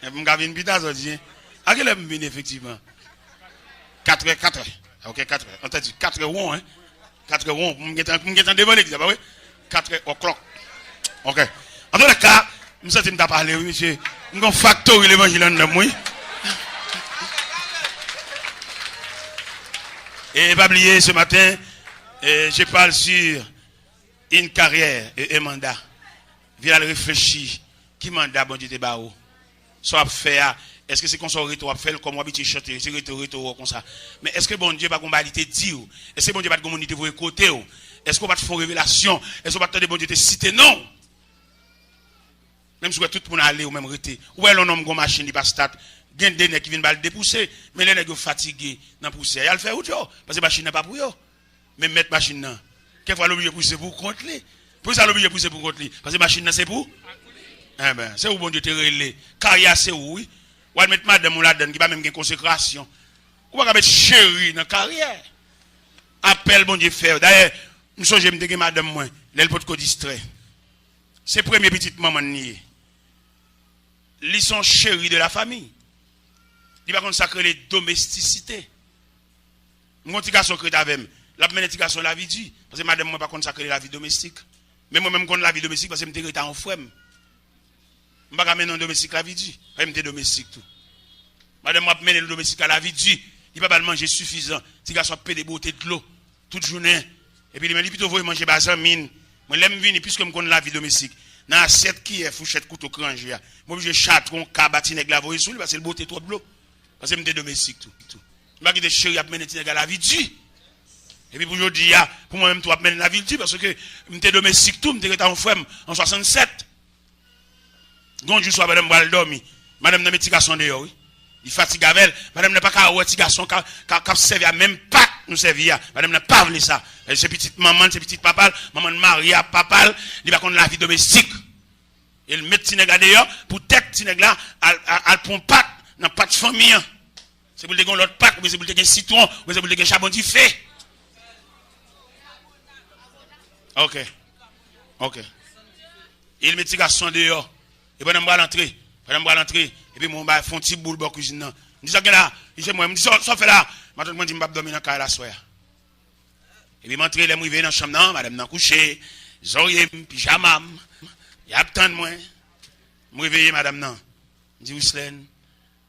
A: Je vais faire une pita aujourd'hui. À quelle heure je viens effectivement? 4 heures. Ok, 4 heures. On t'a dit 4 heures rond, hein. 4 heures rond. Je vais devant l'église, pas oui? 4 heures au clock. Ok. En tout cas, je me sens que tu as parlé, oui, monsieur. Je vais factoriser l'évangile en moi. Et pas oublier ce matin, Et je parle sur une carrière et un mandat. Viens réfléchir. Qui mandat bon Dieu te bao? Soit faire. Est-ce que c'est qu'on soit retour à faire comme on habite chanter, c'est retour comme ça. Mais est-ce que bon Dieu va combattre te dire? Est-ce que bon Dieu va te communiquer pour côté? Est-ce qu'on va te faire révélation? Est-ce qu'on va te bon Dieu te citer? Non. Même si tout le monde aller ou même rester. Ou est l'homme gon machine il pas start. Gen des nèg qui viennent bal dépousser, mais les nèg fatigués dans poussière. Il a le faire out yo parce que machine n'est pas pour yo. Mais mettre machine là. Quelquefois l'obligé pousser pour contre lui. Pour ça l'obligé pousser pour contre lui parce que machine là c'est pour eh ben c'est où bon Dieu te relé. Carrière c'est où oui. Ou mettre madame ou la donne qui pas même une consécration. Ou pas mettre chérie dans carrière. Appel bon Dieu faire. D'ailleurs, me songe me déguer madame moi, l'elle peut te distrait. C'est premier petite maman nié. Ils sont chéris de la famille. Il va consacrer les domesticités. Mon petit garçon qui est avec moi, la première petit garçon la vie dit parce que madame moi pas consacrer la vie domestique. Mais moi même contre la vie domestique parce que me était en frème. Je ne vais pas mener un domestique à la vie dit. Je suis domestique tout. Madame m'a mené le domestique à la vie dit. Il ne va pas manger suffisant. Si garçon paie des beautés de l'eau toute journée. Et puis il m'a dit plutôt vous manger bazan mine. Moi l'aime venir puisque je connais la vie domestique. Dans assiette qui est fourchette couteau cranger. Moi je chatron cabatine avec la voix sous parce que le beauté trop de l'eau. Parce que je suis domestique tout. Je vais dire chéri a mené à la vie dit. Et puis pour aujourd'hui pour moi même toi mener la vie dit parce que je suis domestique tout, je suis en frère en 67. Donc je sois madame va dormir. Madame n'a petit garçon dehors oui. Il fatigue avec madame n'a pas qu'à petit garçon qui servi même pas nous servir. Madame n'a pas voulu ça. C'est petite maman, c'est petite papa, maman Maria, papa, il va connaître la vie domestique. Il met petit nèg dehors pour tête petit nèg là al pon pat dans pas de famille. C'est pour le l'autre pat, ou c'est pour le citron, ou c'est pour le charbon du feu. OK. Il met petit garçon dehors. Et puis, on va l'entrer. Et puis, on va faire un petit boule dans la cuisine. Je dis ça que là, je me dis, ça fait là. Maintenant, je me dis, je vais dormir dans la soirée. Et puis, je rentre, je vais dans la chambre, madame n'a couché, zoyé, pyjama, il y a tant de moi. Je réveille madame nan. Je dis, Ouslène,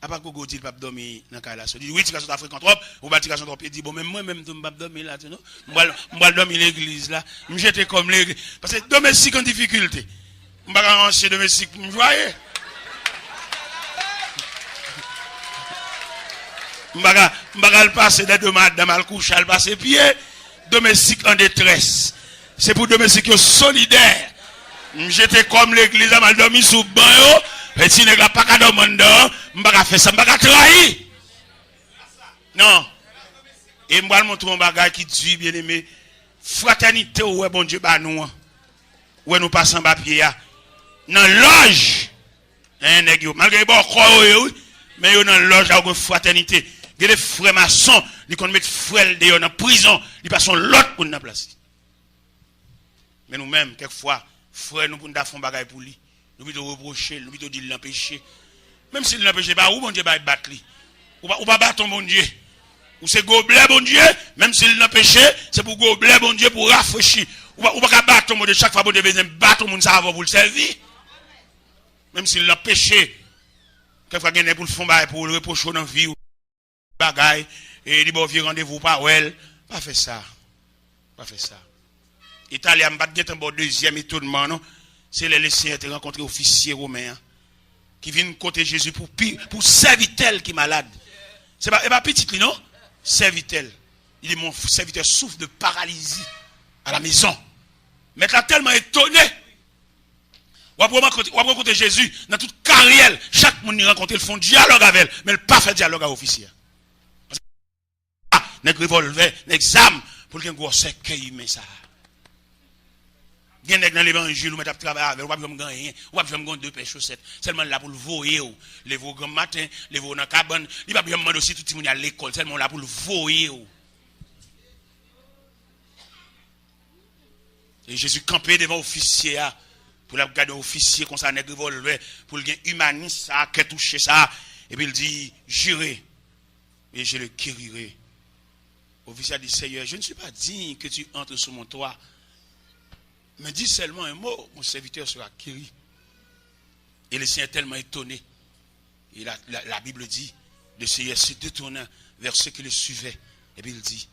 A: à part que dit pas dormir dans la soirée. Je dis, oui, tu as son Afrique en trop, ou pas tu as son trop. Il dit, bon, même moi, même, je ne vais pas dormir là, tu sais, je vais dormir l'église là. Je me jette comme l'église. Parce que domestique en difficulté. Je ne vais pas ranger domestique pour me voyer. Je ne vais pas passer des deux madame al coucher, elle passe pied. Domestique en détresse. C'est pour domestique solidaire. J'étais comme l'église, je vais dormir sous le banc. Et si je n'ai pas qu'à dormir, je ne vais pas faire ça, je ne vais pas trahir. Non. Et je vais montrer un bagage qui dit, bien aimé, fraternité, où est bon Dieu, bah nous. Où est nous passons papier. Dans l'âge, malgré bon croix, mais dans l'âge, il y a une fraternité. Il y a des frères maçons, ils qu'on met frères dans la prison, ils passent l'autre pour nous placer. Mais nous-mêmes, quelquefois, frères, nous pouvons faire un bagage pour lui. Nous pouvons reprocher, nous pouvons dire l'empêcher. Même s'il l'empêche pas, où bon Dieu va battre lui? Ou pas battre bon Dieu? Ou c'est gobelet bon Dieu, même s'il l'empêche, c'est pour gobelet bon Dieu pour rafraîchir. Ou pas battre mon Dieu, chaque fois bon Dieu vient battre mon ça pour le servir. Même s'il l'empêche, quelquefois il y a pour le fond, pour le reprocher dans la vie, bagaille, et il va rendez-vous par elle. Pas fait ça. Pas fait ça. Italien m'a dit un deuxième étonnement, non? C'est les Seigneurs qui rencontré officier romain qui viennent côté Jésus pour serviteur qui est malade. C'est pas petit, non? Serviteur. Il dit mon serviteur souffre de paralysie à la maison. Mais il a tellement étonné. Ou après rencontrer Jésus dans toute carrière, chaque monde rencontre, ils font dialogue avec elle, mais ils ne pas fait dialogue avec l'officier. N'est revolver, n'examen pour qu'il y ait un gros cercueil, mais ça. Gen dans l'évangile, ou mettre à travailler avec, ou pas besoin de gagner, ou pas besoin de deux paires chaussettes. Seulement là pour le voyer, les veaux grand matin, les veaux dans la cabane, il va bien demander aussi tout le monde à l'école, seulement là pour le voyer. Et Jésus campé devant l'officier, pour la garder officier, comme ça, nègre revolver, pour le gain humaniste, ça, qui touché ça, et puis il dit, j'irai, et je le guérirai. L'officier dit, Seigneur, je ne suis pas digne que tu entres sous mon toit. Mais dis seulement un mot, mon serviteur sera guéri. Et le Seigneur est tellement étonné. Et la Bible dit, le Seigneur se détourna vers ceux qui le suivaient. Et puis il dit,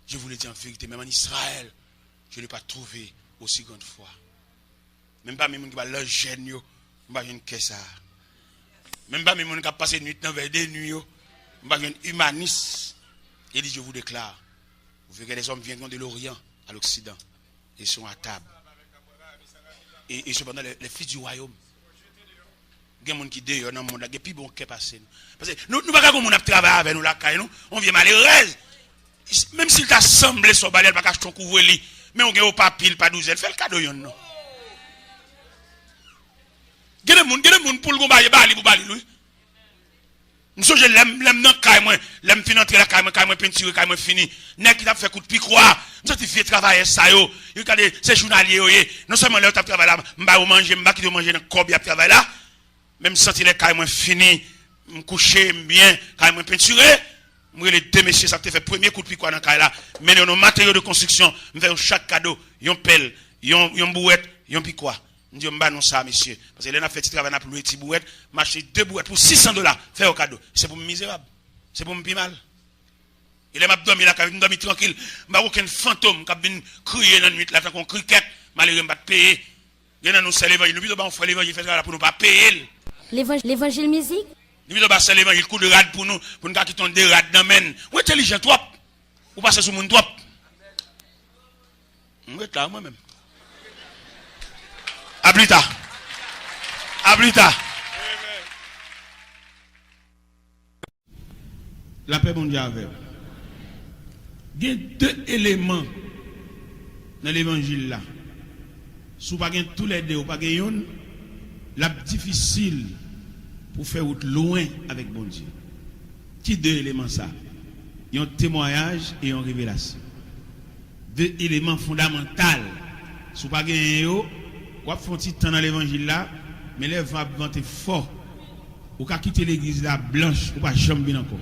A: Je vous l'ai dit en vérité, même en Israël, je ne l'ai pas trouvé aussi grande foi. Même pas même qui va leur gêne, je ne pas une caisse. Même pas même qui a passé une nuit dans vers des nuits, je ne pas une humaniste. Il dit, je vous déclare, vous verrez les hommes viendront de l'Orient à l'Occident et sont à table. Et cependant, les fils du royaume, il y a des gens qui dehors dans le monde, il y a plus bon qui passe. Parce que nous ne pouvons pas comme on a travaillé avec nous, là, on vient malheureux. Même s'il t'a semblé sur balai, pas cacher ton couvre-lit, mais on a pas pile, pas douzaine, fait le cadeau, non. Il y a des gens pour le combat, pour bali, lui. Monsieur, je l'aime dans le moi, l'aime fin entrer la caille, peinture, caille, fini. N'est qui t'a fait coup de pique, quoi. Nous sommes fait travailler ça, yo. Regardez, ces journaliers, non seulement là, tu as travaillé là, m'ba manger, m'ba qui doit manger dans le corps, il travailler là. Même si les cailles, fini, m'coucher, bien, caille, peinturé. Moi, les deux messieurs, ça te fait premier coup de pique, quoi, dans la caille là. Mais nos matériaux de construction, m'fait chaque cadeau, yon pelle, yon bouette, yon pique, quoi. Je dis, non ça, monsieur. Parce que là, on a fait petit travail, on a loué petit bouette, m'acheter 2 bouettes pour $600, faire au cadeau. C'est pour me misérable. C'est pour me pi mal. Il m'a dormi là, il m'a dormi tranquille. Je n'ai aucun fantôme qui a venu crier dans la nuit, là, tant qu'on criquette, malheureux, pas payer. Il y a nous, c'est l'évangile. Nous, on fait l'évangile, pour nous pas payer.
B: L'évangile musique?
A: Nous, on c'est l'évangile, coup de rade pour nous quitter des rades dans men. Ou intelligent, toi. Ou passer sur mon toi. On est là, moi-même. À plus tard. À plus tard. La paix mondiale avec. Il y a 2 éléments dans l'évangile là. Si vous n'avez pas tous les deux, vous n'avez pas la difficile pour faire route loin avec bon Dieu. Qui 2 éléments ça? Il y a un témoignage et une révélation. 2 éléments fondamentaux. Si vous n'avez pas ou font petit temps dans l'évangile là, mais les vents vanter fort. Ou ka quitter l'église là blanche, ou pas jamais bien encore.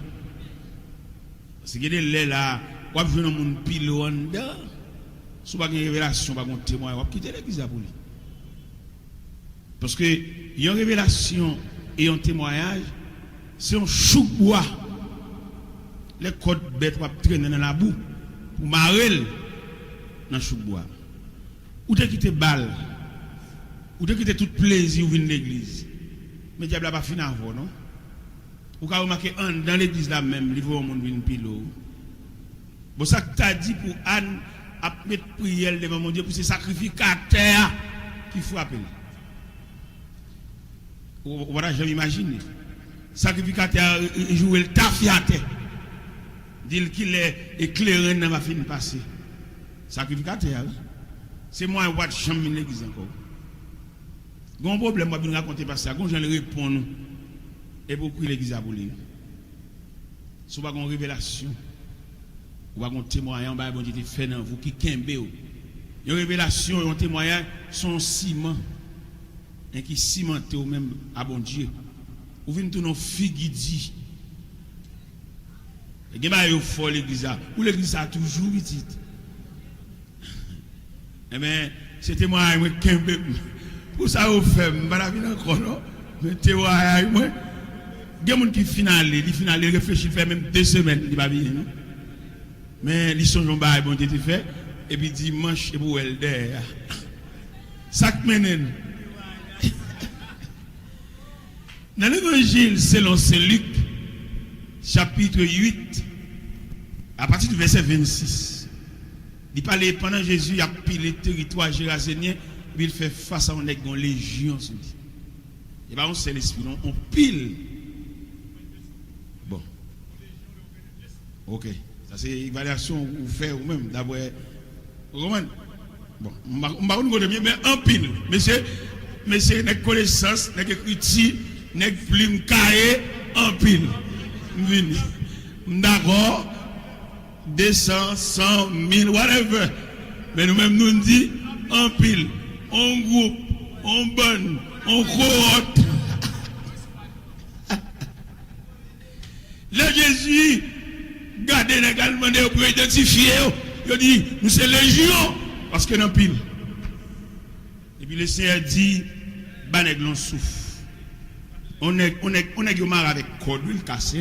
A: Parce que les là, ou jouer dans monde pile en dedans. Si pas une révélation, pas un témoin, ou quitter l'église là pour lui. Parce que il y a une révélation et un témoignage, c'est un chou bois. Les côtes bêtes ou traîner dans la boue pour marrer dans chou bois. Ou te quitter balle. Ou de quitter tout plaisir ou venir l'église. Mais le diable n'a pas fini avant, non? Ou quand vous remarquez dans l'église là même, il faut un monde venir pilo. Bon, ça que tu as dit pour Anne, à mettre prière devant mon Dieu, pour ces sacrificateurs qui frappent. Voilà, je m'imagine. Sacrificateur, il joue le tafiaté. Dit qu'il est éclairé dans ma fin de passer. Sacrificateur, c'est moi qui vais jamais l'église encore. Gon problème moi bien raconter parce que gon j'en répond nous et beaucoup l'église a voulu. Si pas gon révélation ou pas gon témoignage ba bon Dieu te fait dans vous qui kembe ou. Une révélation et un témoignage sont ciment et qui cimenté ou même à bon Dieu. Ou vinn tout nos figue dit. Et gen ba yo fort l'église ou l'église a toujours petite. Eh ben c'est témoignage moi kembe. Pour ça, vous faites, je ne vais pas encore, non? Mais témoignage, moi, il y a des gens qui finale, réfléchissent, il fait même 2 semaines, il va venir. Mais ils sont en bas, bon Dieu, tu fait, et puis dimanche, et pour elle derrière. Ça que mène. Dans l'évangile selon Saint Luc, chapitre 8, à partir du verset 26, il parlait pendant Jésus, il a pris le territoire gérasénien. Il fait face à une légion. Et bien, on sait l'esprit, on pile. Bon. Ok. Ça, c'est une évaluation que vous faites vous-même. D'abord, Roman. Bon, on va vous dire, mais en pile. Monsieur, n'a connaissance, n'a écriture, n'a plume cahier, en pile. D'accord. 200, 100, 1000, whatever. Mais nous-mêmes, nous disons, en pile. On groupe, on bonne, on cohorte. Le Jésus, gardez également pour identifier. Il dit, nous sommes légion, parce que nous pile. Et puis le Seigneur dit, banèg l'on souffle. On est marre avec corde, il casse.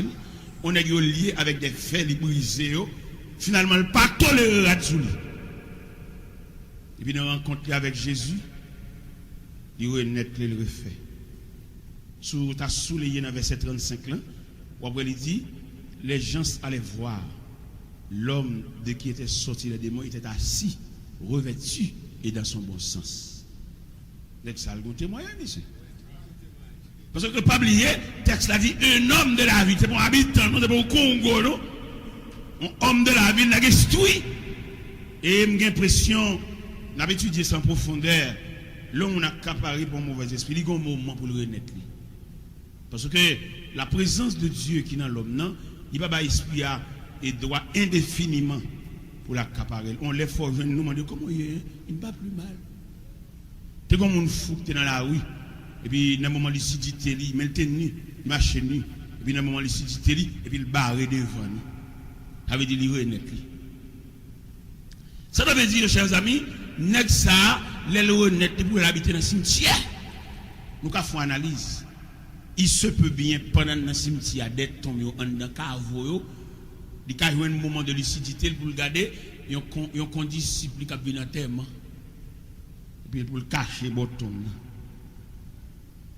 A: On est lié avec des fers, il brise. finalement, il n'a pas toléré la dessous. Et puis, dans rencontre avec Jésus, il renaît le refait. Sous ta souligné dans verset 35 là, après il dit, les gens allaient voir l'homme de qui était sorti les démons était assis, revêtu et dans son bon sens. Ça a le témoignage ici. Parce que pas oublier, le texte a dit un homme de la ville, c'est pour habitant, non, c'est pour Congo, non? Un homme de la ville n'a instruit. Et j'ai l'impression, on a étudié ça en profondeur, l'homme a accaparé pour un mauvais esprit, il y a un moment pour le renaître. Parce que la présence de Dieu qui est dans l'homme, il va pas esprit et droit indéfiniment pour l'accaparer. On lève fort, nous demander comment il est, il ne va plus mal. C'est comme un fou qui est dans la rue. Et puis, dans un moment, il s'est dit, il met nu, il marche nu. Et puis, dans un moment, il s'est dit, et puis, il barre devant nous. Ça veut dire, il renaît. Ça veut dire, chers amis, n'est-ce ça, les renaître pour l'habiter dans le cimetière. Nous avons fait une analyse. Il se peut bien, pendant le cimetière, d'être tombé en dans cave, il y a un moment de lucidité pour le garder, il y a un condisciple qui a bien enterrement. Et puis, pour le cacher, bottom.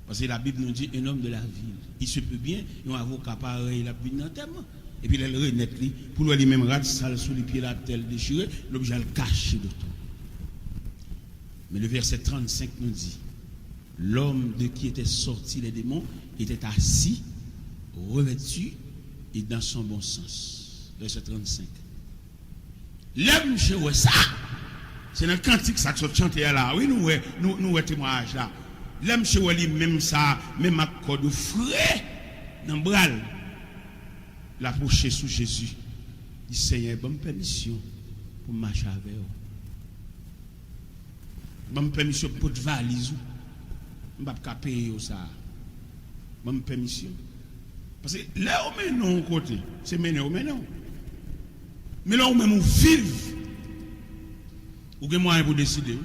A: Parce que la Bible nous dit un homme de la ville. Il se peut bien, il y a un avocat pareil, il a bien enterrement. Et puis, il renaît, pour lui-même, rate sale sous les pieds, la tête déchirée, l'objet le cacher de tout. Mais le verset 35 nous dit, l'homme de qui était sorti les démons était assis, revêtu et dans son bon sens. Verset 35. L'homme chez ça, c'est dans le cantique ça que ça chante là. Oui, nous témoignage là. L'homme chez lui même ça, même accord de frais dans le bras, l'approcher sous Jésus. Il dit Seigneur, bonne permission pour marcher avec vous. Bonne permission pour te valise. Je ne vais pas payer ça. Bonne permission. Parce que là, on met non côté. C'est mené au non. Mais là, on met nous vivre. Ou que moyen pour décider.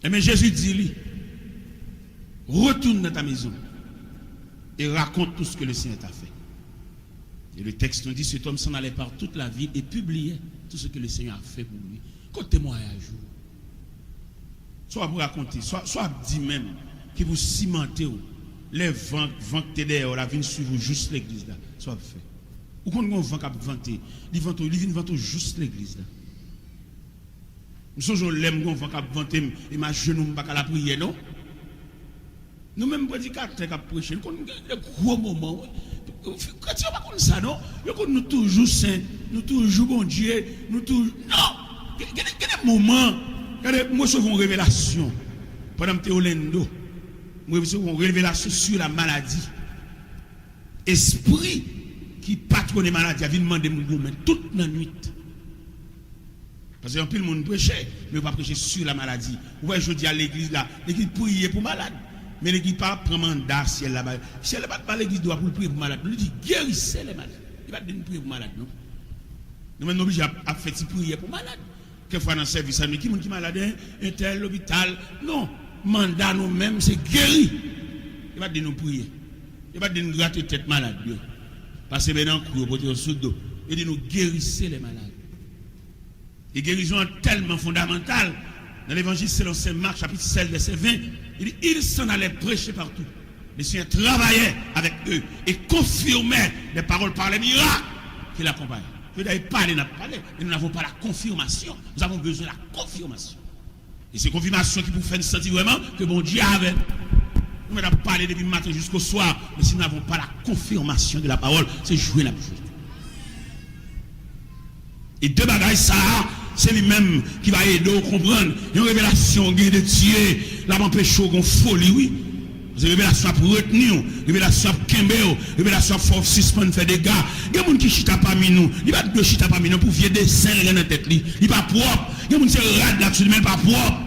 A: Et bien Jésus dit lui, retourne dans ta maison et raconte tout ce que le Seigneur t'a fait. Et le texte nous dit, cet homme s'en allait par toute la ville et publiait tout ce que le Seigneur a fait pour lui. Quand témoignage, soit pour raconter, soit dit même, qui vous cimentez, les vents que derrière, la vie suivre juste l'église là, soit fait. Ou quand on vent qui vanter, il vient vanter juste l'église là. Nous sommes l'aime qu'on va vanter et ma genou pas la prière non. Nous même prédicateurs qui prêcher, nous avons des gros moments. Quand tu pas comme ça non, nous toujours saints, nous toujours bon Dieu, nous toujours non. Il y a des moments, moi je vois une révélation pendant que Orlando, moi je vois une révélation sur la maladie. Esprit qui patronne les maladies, il vient demander mon gourmet toute la nuit. Parce que un peu le monde prêche, mais on va prêcher sur la maladie. Vous voyez, je dis à l'église là, l'église prier pour malade. Mais l'église pas prend mandat si elle là-bas. Si elle là-bas, l'église doit pour prier pour malade. Il dit guérissez les malades. Il va dire prier pour malade, non? Nous sommes obligés à faire prier pour malade. Quelquefois dans le service, qui est malade, un tel, l'hôpital. Non, mandat nous-mêmes, c'est guéri. Il va dire nous prier. Il va dire nous gratter tête malade. Parce que maintenant, nous avons sous dos. Il dit nous guérissez les malades. Et guérison est tellement fondamentale. Dans l'évangile selon Saint Marc, chapitre 16, verset 20, il dit ils s'en allaient prêcher partout. Le Seigneur travaillait avec eux et confirmait les paroles par les miracles qui l'accompagnent. Je n'avais pas parlé, mais nous n'avons pas la confirmation. Nous avons besoin de la confirmation. Et c'est confirmation qui vous fait sentir vraiment que bon Dieu avait. Nous avons parlé depuis le matin jusqu'au soir, mais si nous n'avons pas la confirmation de la parole, c'est jouer la bouche. Et deux bagages, ça, c'est lui-même qui va aider à comprendre. Une révélation de Dieu, la m'empêche qu'on folie, oui. C'est une révélation pour retenir, une révélation pour Kembeo, une révélation pour suspendre, faire des gars. Il y a des gens qui chita parmi nous. Il n'y a pas de chita parmi nous pour vieux dessin dans la tête. Il n'est pas propre. Il y a des gens qui rad là-dessus, mais pas propre.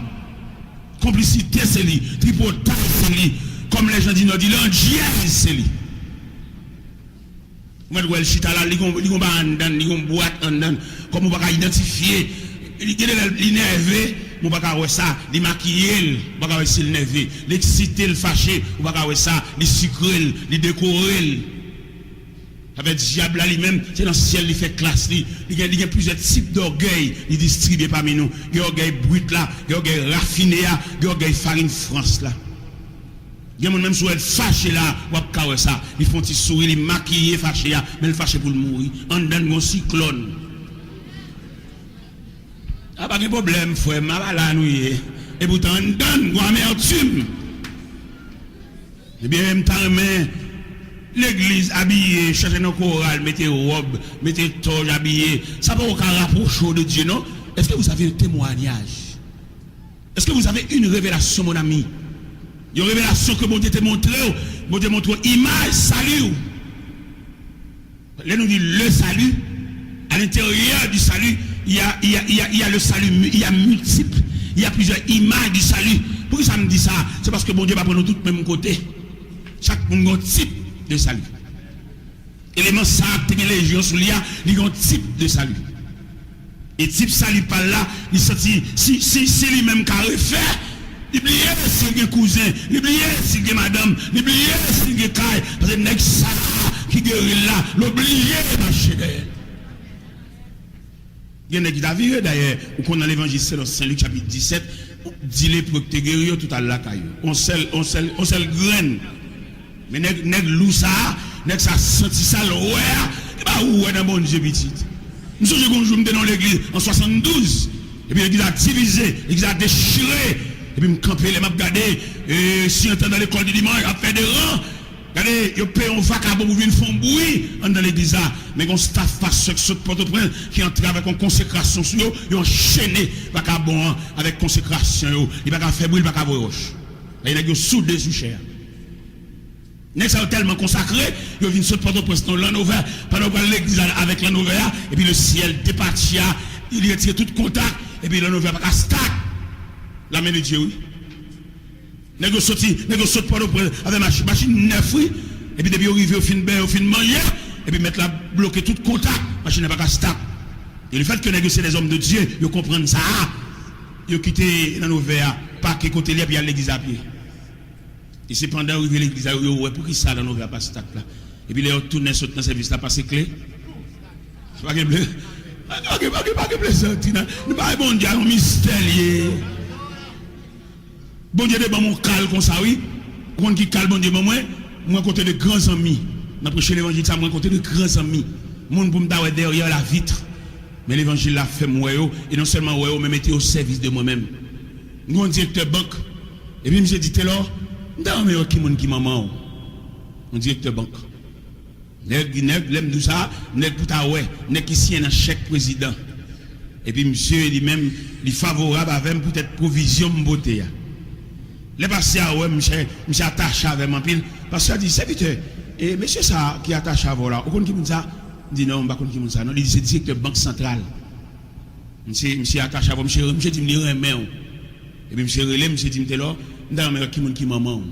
A: Complicité, c'est lui. Tripotage, c'est lui. Comme les gens disent, c'est lui. Moi, je suis là, ils ont boîte en dedans. Comme on va identifier, l'énervé, on va voir ça, les maquiller, on va voir ça, l'énervé, l'exciter, le fâché, on va voir ça, les sucrer, les décorer. Avec diable là lui-même, c'est dans le ciel, il fait classe, il y a plusieurs types d'orgueil, il distribue parmi nous. Il y a orgueil brut là, il y a orgueil raffiné là, il y a orgueil farine France là. Il y a même si elle fâché là, ou à ça, ils font petit sourire, ils maquillent fâché là, mais ils fâché pour le mourir. En dedans un cyclone. Ah pas de problème frère, ma là nous et pourtant en dedans un amertume. Eh bien même temps mais l'église habillée, chercher nos chorales, mettez robe, mettez toge habillée, ça va aucun rapprocher de Dieu non? Est-ce que vous avez un témoignage? Est-ce que vous avez une révélation mon ami? Une révélation que bon Dieu t'a montré, bon Dieu montre image salut. Là nous dit le salut, à l'intérieur du salut, il y a le salut, il y a multiple, il y a plusieurs images du salut. Pourquoi ça me dit ça? C'est parce que bon Dieu va prendre tout le même côté. Chaque monde a un type de salut. Élément ça, les légions sous l'IA, il y a un type de salut. Et type salut par là, il sorti, si lui-même qui a refait, l'oublier s'il y a un cousin, l'oublier s'il y a madame, l'oublier s'il y a caille, parce que n'est ça qui guérit là, l'oublier marcher derrière. Il y en a qui t'a vu d'ailleurs, ou qu'on a l'évangile selon Saint-Luc chapitre 17, dis-les pour que tu guéris tout à la caille. On sait graine. Mais nèg lou ça, nèg ça senti ça l'ouer, et bah ouais dans bon Dieu petit. Nous sommes un jour dans l'église en 72, et puis l'église a divisé, l'église a déchiré, et puis me camper les m'a regarder, et si on est dans l'école du dimanche, a fait des rangs. Regardez, ils payent un vacabon pour venir faire bruit dans l'église là, mais on staff pas ceux qui Port-au-Prince qui entrent avec une consécration sur eux, ils ont enchaîné vacabon avec consécration, ils pas faire bruit, ils pas voir roche. Là il y a soudé sur chair. N'est ça tellement consacré, ils viennent sauter Port-au-Prince dans l'envers, pendant l'église avec l'envers, et puis le ciel départit, il retire tout contact, et puis l'envers pas stack. La main de Dieu, oui. N'est-ce sauter Port-au-Prince avec machine neuf, oui. Et puis depuis arrivé au fin de manger, et puis mettre la bloquer tout contact, machine n'est pas stack. Et le fait que négocier des hommes de Dieu, ils comprennent ça, ils ont quitté l'envers, pas que côté là, puis à l'église à pied. Et c'est pendant arrivé l'église, pour qui ça dans nos pas stack là. Et puis les retournent sur le service là, passer clé. C'est pas que bleu. Pas que bleu sorti. Nous pas bon Dieu, un mystère. Bon Dieu de mon cal comme ça oui. Quand qui cal bon Dieu moi côté de grands amis. N'a prêché l'évangile ça moi côté de grands amis. Monde pour me d'avoir derrière la vitre. Mais l'évangile l'a fait moi et non seulement moi mais mettez au service de moi-même. Nous directeur banque. Et puis monsieur dit alors non, mais qui monde qui maman on directeur banque. Nèg l'aime tout ça, nèg pour ta ouais, nèg qui signe un chèque président. Et puis monsieur dit même il favorable avec peut-être provision beauté. Les passé à ouais monsieur attaché avec moi pile parce que dit serviteur et monsieur ça qui attaché à voilà, on qui monde ça dit non, pas qui monde ça. Non, il dit c'est directeur banque centrale. Monsieur attaché à monsieur dit me remet. Et puis monsieur relé monsieur dit me là dans mais qui maman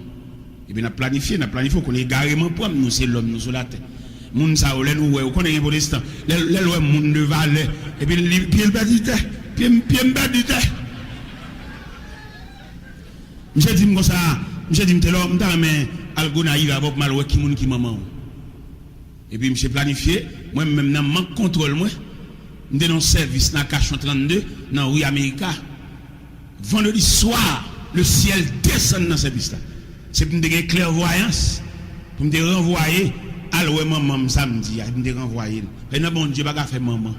A: et puis n'a planifié qu'on est garément pour nous c'est l'homme nous sur la terre moun ça ou nous ouais on est un protestant les lois moun de valeur et puis il perdit pied perdit monsieur dit comme ça monsieur dit me là mais algona il va mal ouais qui maman et puis monsieur planifié moi même dans manque contrôle moi dans service dans Cachon 32 dans rue America vendredi soir le ciel descend dans cette piste. C'est pour me donner clairvoyance, pour me renvoyer à l'oué maman samedi, pour me renvoyer. Et non, bon Dieu, pas faire maman.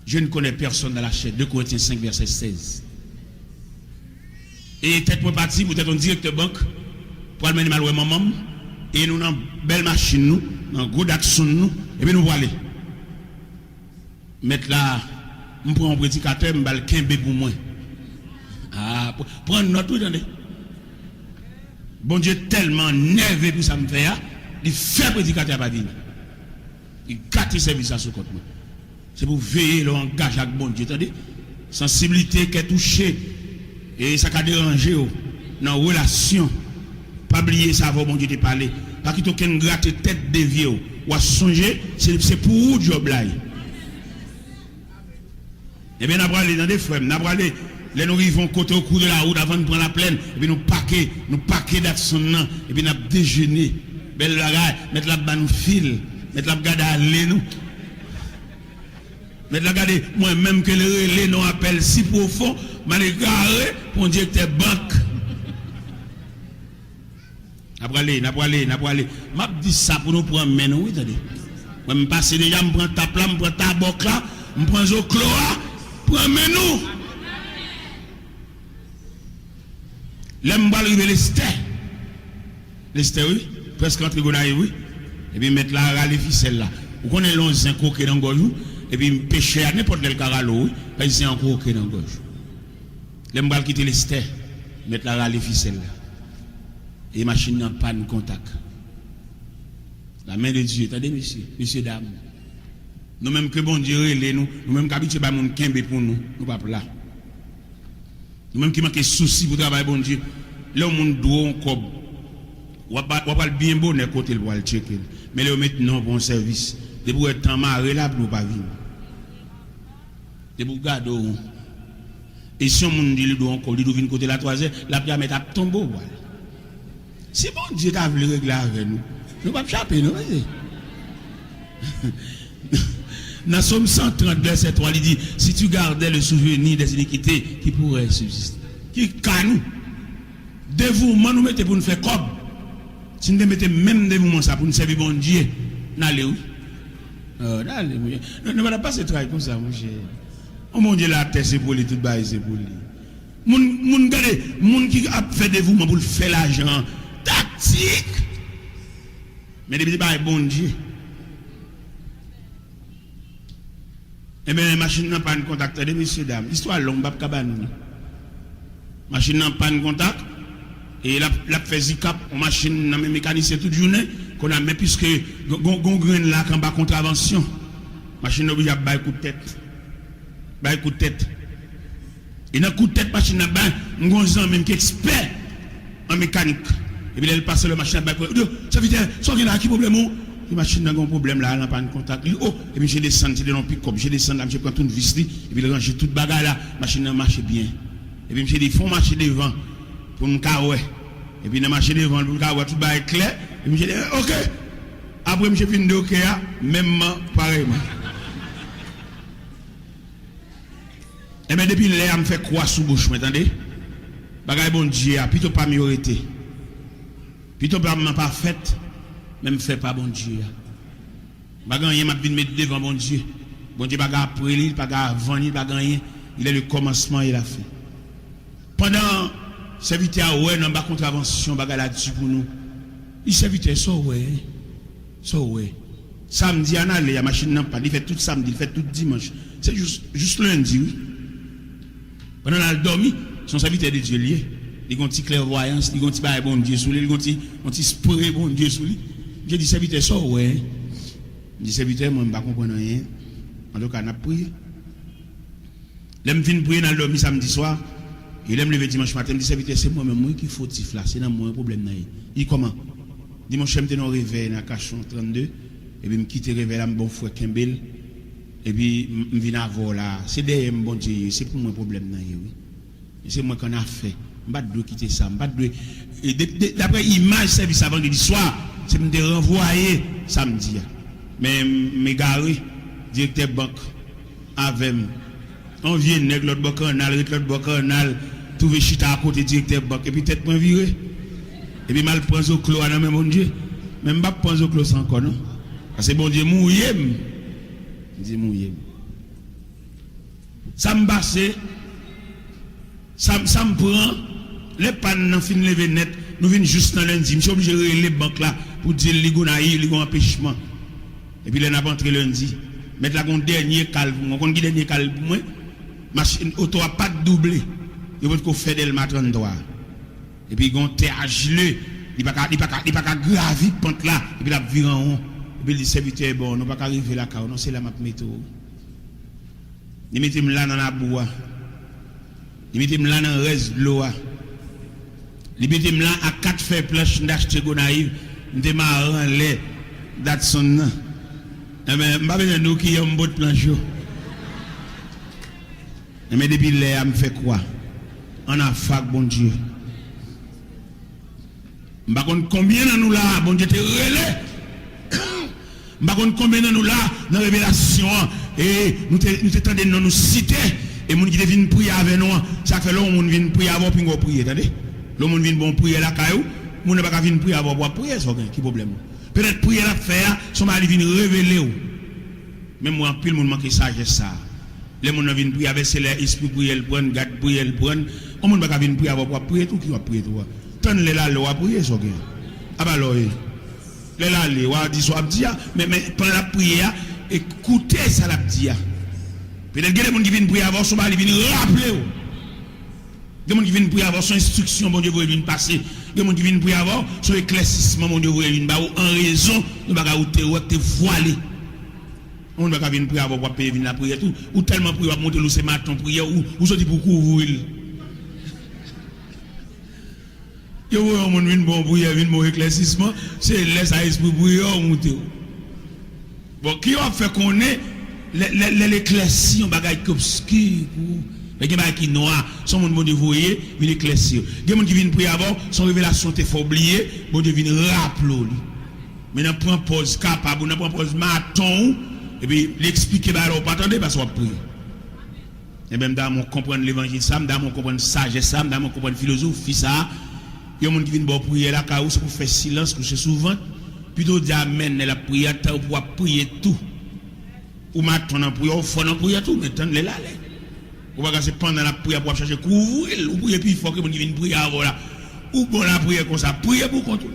A: Je ne connais personne dans la chaîne. 2 Corinthiens 5, verset 16. Et peut-être parti, peut-être un directeur banque, pour aller mal à maman, et nous avons une belle machine, nous, dans gros d'action, nous, et puis nous voilà. Mettre là, je prends un prédicateur, je vais le 15 pour moi. Ah, prendre notre attendez. Bon Dieu tellement nerveux pour ça me faire, il fait prédicateur pas dire. Il gâte service à ce côté. C'est pour veiller l'engagement avec bon Dieu, attendez. Sensibilité qui est touchée et ça a dérangé dans la relation. Pas oublier ça avant bon Dieu te parler. Pas qu'il aucun gratte tête de vieux ou à songer, c'est pour vous job là. Et bien, nous allons dans des frères, nous allons les nous arrivons côté au cours de la route avant de prendre la plaine, et puis nous paquer d'action, et puis nous déjeuner. belle bagaille, mettre la ban fil, mettre la garder aller nous. Mettre la garder moi-même que le relais non appelle si profond, m'aller garé pour directeur banque. N'a aller. M'a dit ça pour nous prendre mais nous, attendez. Moi me passer déjà me prend tape là, me prend taboc là, me prend zo cloa, prends mais nous. L'aime pas le Lester, oui, presque entre Gonaï, oui. Et puis mettre la râle ficelle là. Vous connaissez l'onzin coquet dans gorge, et puis pêcher à n'importe quel caralo, oui, parce que c'est un coquet dans gorge. L'aime pas quitter Lester, mettre la râle ficelle là. Et machine n'a pas de contact. La main de Dieu, attendez, messieurs, dames. Nous-mêmes que bon Dieu, nous-mêmes qui habitués à mon kembe pour nous, nous pas là. Nous-mêmes qui manquons soucis pour travailler, bon Dieu. Là, on doit un cob. On va pas bien bon côté le le checker. Mais là, on met non bon service. De pour être temps marré là pour pas vivre. De pour garder. Et si on dit le doit encore, il doit venir côté la troisième, la pierre met à tomber. Si bon Dieu t'a voulu régler avec nous, nous pas échapper, non? Dans Somme 130, verset 3, il dit, si tu gardais le souvenir des iniquités qui pourraient subsister, qui canou, dévouement nous mettez pour nous faire comme, si nous mettez même dévouement ça pour nous servir bon Dieu, n'allez où? N'allez, ne va pas se travailler comme ça, mon cher. Oh mon Dieu, la terre c'est pour lui, tout bas c'est pour lui. Moun qui a fait dévouement pour faire l'argent, tactique. Mais depuis que bon Dieu. Eh bien, la machine n'a pas de contact, messieurs, dames. Histoire longue, bab cabane. Machine n'a pas de contact. Et la fait zikap, machine n'a même mécanicien toute journée. Qu'on a même puisque gon grain là, quand bas contravention. Machine n'a obligé à bailler coup de tête. Bailler coup de tête. Et dans coup de tête, machine n'a pas un même qui est expert en mécanique. Et puis elle passe le machine à bailler. Ça veut dire, soit qu'il y a qui problème ou? La machine n'a pas un problème là, elle n'a pas de contact. Oh, et puis je descends, je donne pick-up, je descends là, je prends toute vis, et puis je range toute bagarre là, la machine n'a marché bien. Et puis je dis, il faut marcher devant pour me carrer. Et puis je marche devant pour me carrer, tout bagarre clair. Et puis je dis, ok. Après, je finis de ok, même pareillement. Et bien depuis là, je me fait croix sous bouche, vous entendez? Bagarre bon Dieu, plutôt pas minorité. Plutôt pas fait. Même fait pas bon Dieu. Bagay m'a vinn mettre devant bon Dieu. Bon Dieu baga après lui, baga avant lui, baga rien. Il est le commencement il a fait. Pendant serviteur ouais dans bas contravention baga là dessus pour nous. Il serviteur ça ouais. Ça ouais. Samedi en aller la machine n'a pas, il fait tout samedi, il fait tout dimanche. C'est juste lundi oui. Pendant la dormi, son serviteur de Dieu lié. Il a une petite clairvoyance, il a un petit bail bon Dieu sous lui, il a un petit spray bon Dieu sous lui. J'ai dit serviteur ça ouais. Je dis serviteur moi je ne comprends rien. En tout cas on a prié. L'aime vinn prier dans le samedi soir. Il aime lever dimanche matin, me dit serviteur c'est moi même qui fautif là, c'est dans moi un problème là. Il comment? Dimanche je me dans réveil dans Cachon 32 et puis me quitter réveil là bon frère Kembel et puis me viens avoir là, c'est derrière bon Dieu, c'est pour moi problème là oui. C'est moi qu'on a fait. Je ne dois pas quitter ça, d'après l'image service avant vendredi soir, c'est me renvoyer samedi. Mais mes garé, directeur banque, avec on vient nègre l'autre bocanal, trouver chita à côté directeur banque, et puis peut-être point viré. Et puis mal prendre au clos, non, mais mon Dieu, même pas prendre au clos sans encore, non? Parce que bon Dieu, mouillé. Dieu mouillé. Ça me passe, ça me prend, les pannes n'en fin lever net, nous venons juste dans lundi, je suis obligé de les banques là, pour dire les gonaïs, les empêchements. Et puis là, on a entré lundi. Mettre là, un dernier calme pour moi. Quand on dit dernier calme pour moi, machine auto a pas doublé. Il faut qu'on fait le matin droit. Et puis, on terre gelé. Il n'y a pas gravir pente là. Et puis, là, il en haut. Et puis, le serviteur, bon, on n'a pas arriver là, non, c'est la map météo. Il mettez là dans la boue. Il mettez là dans le reste de l'eau. Il mettez là à 4 feuilles planches d'acheter gonaïve. Il démarre en lait. Datson. Mais je ne sais pas qui ont un beau planche. Mais depuis là, je me fais quoi? On a fac, bon Dieu. Par contre, combien de nous là, bon Dieu te relais. Par contre, combien de nous là, dans la révélation, et nous t'attendons dans nous citer, et nous qui viennent prier avec nous, ça fait l'homme qui vient prier avant, puis on prier, attendez. L'homme vient bon prier la caillou, nous ne pas venir prier avant pour prier, c'est qui problème. Peut-être prier la faire, son mari vient révéler. Même moi, pile monde manque sagesse ça. Les gens viennent prier avec l'esprit prier le prendre, garde prier le prendre. On ne va pas venir prier avant pour prier tout qui va prier tout. Tant les là le prier ça. Ah bah alors les là les wa dit soit dire mais pendant la prière écoutez ça la dire. Peut-être que les gens qui viennent prier avant son mari viennent rappeler. Les gens qui viennent prier avant son instruction bon Dieu viennent passer. Les gens qui viennent prier avant son éclaircissement bon Dieu viennent en raison de ba te voiler. On ne va pas venir prier avant pour payer la prière tout ou tellement prier monter le ce matin prière ou sortir pour couvrir. Yo on vient bon prière vient bon éclaircissement c'est laisse à esprit prière monter. Bon qui a fait connaître l'éclairci on bagaille obscur pour les gens qui noir son monde bon Dieu voyer vient éclaircir. Les gens qui viennent prier avant son révélation te faut oublier bon Dieu vient rappeler. Maintenant prend pause capable on prend pause matin et puis l'expliquer bah alors pas attendre parce qu'on prie. Et même dans mon comprendre l'évangile ça, dans mon comprendre sagesse ça, dans mon comprendre philosophie ça, il y a des gens qui viennent pour prier là car c'est pour faire silence coucher souvent plutôt dire amen la prière pour prier tout. Ou maintenant en prière, au fond en prière tout, maintenant les là. Ou pas c'est pendant la prière pour chercher couvrir ou prier puis il faut que les gens viennent prier avant là. Ou bon la prière comme ça, prier pour contre.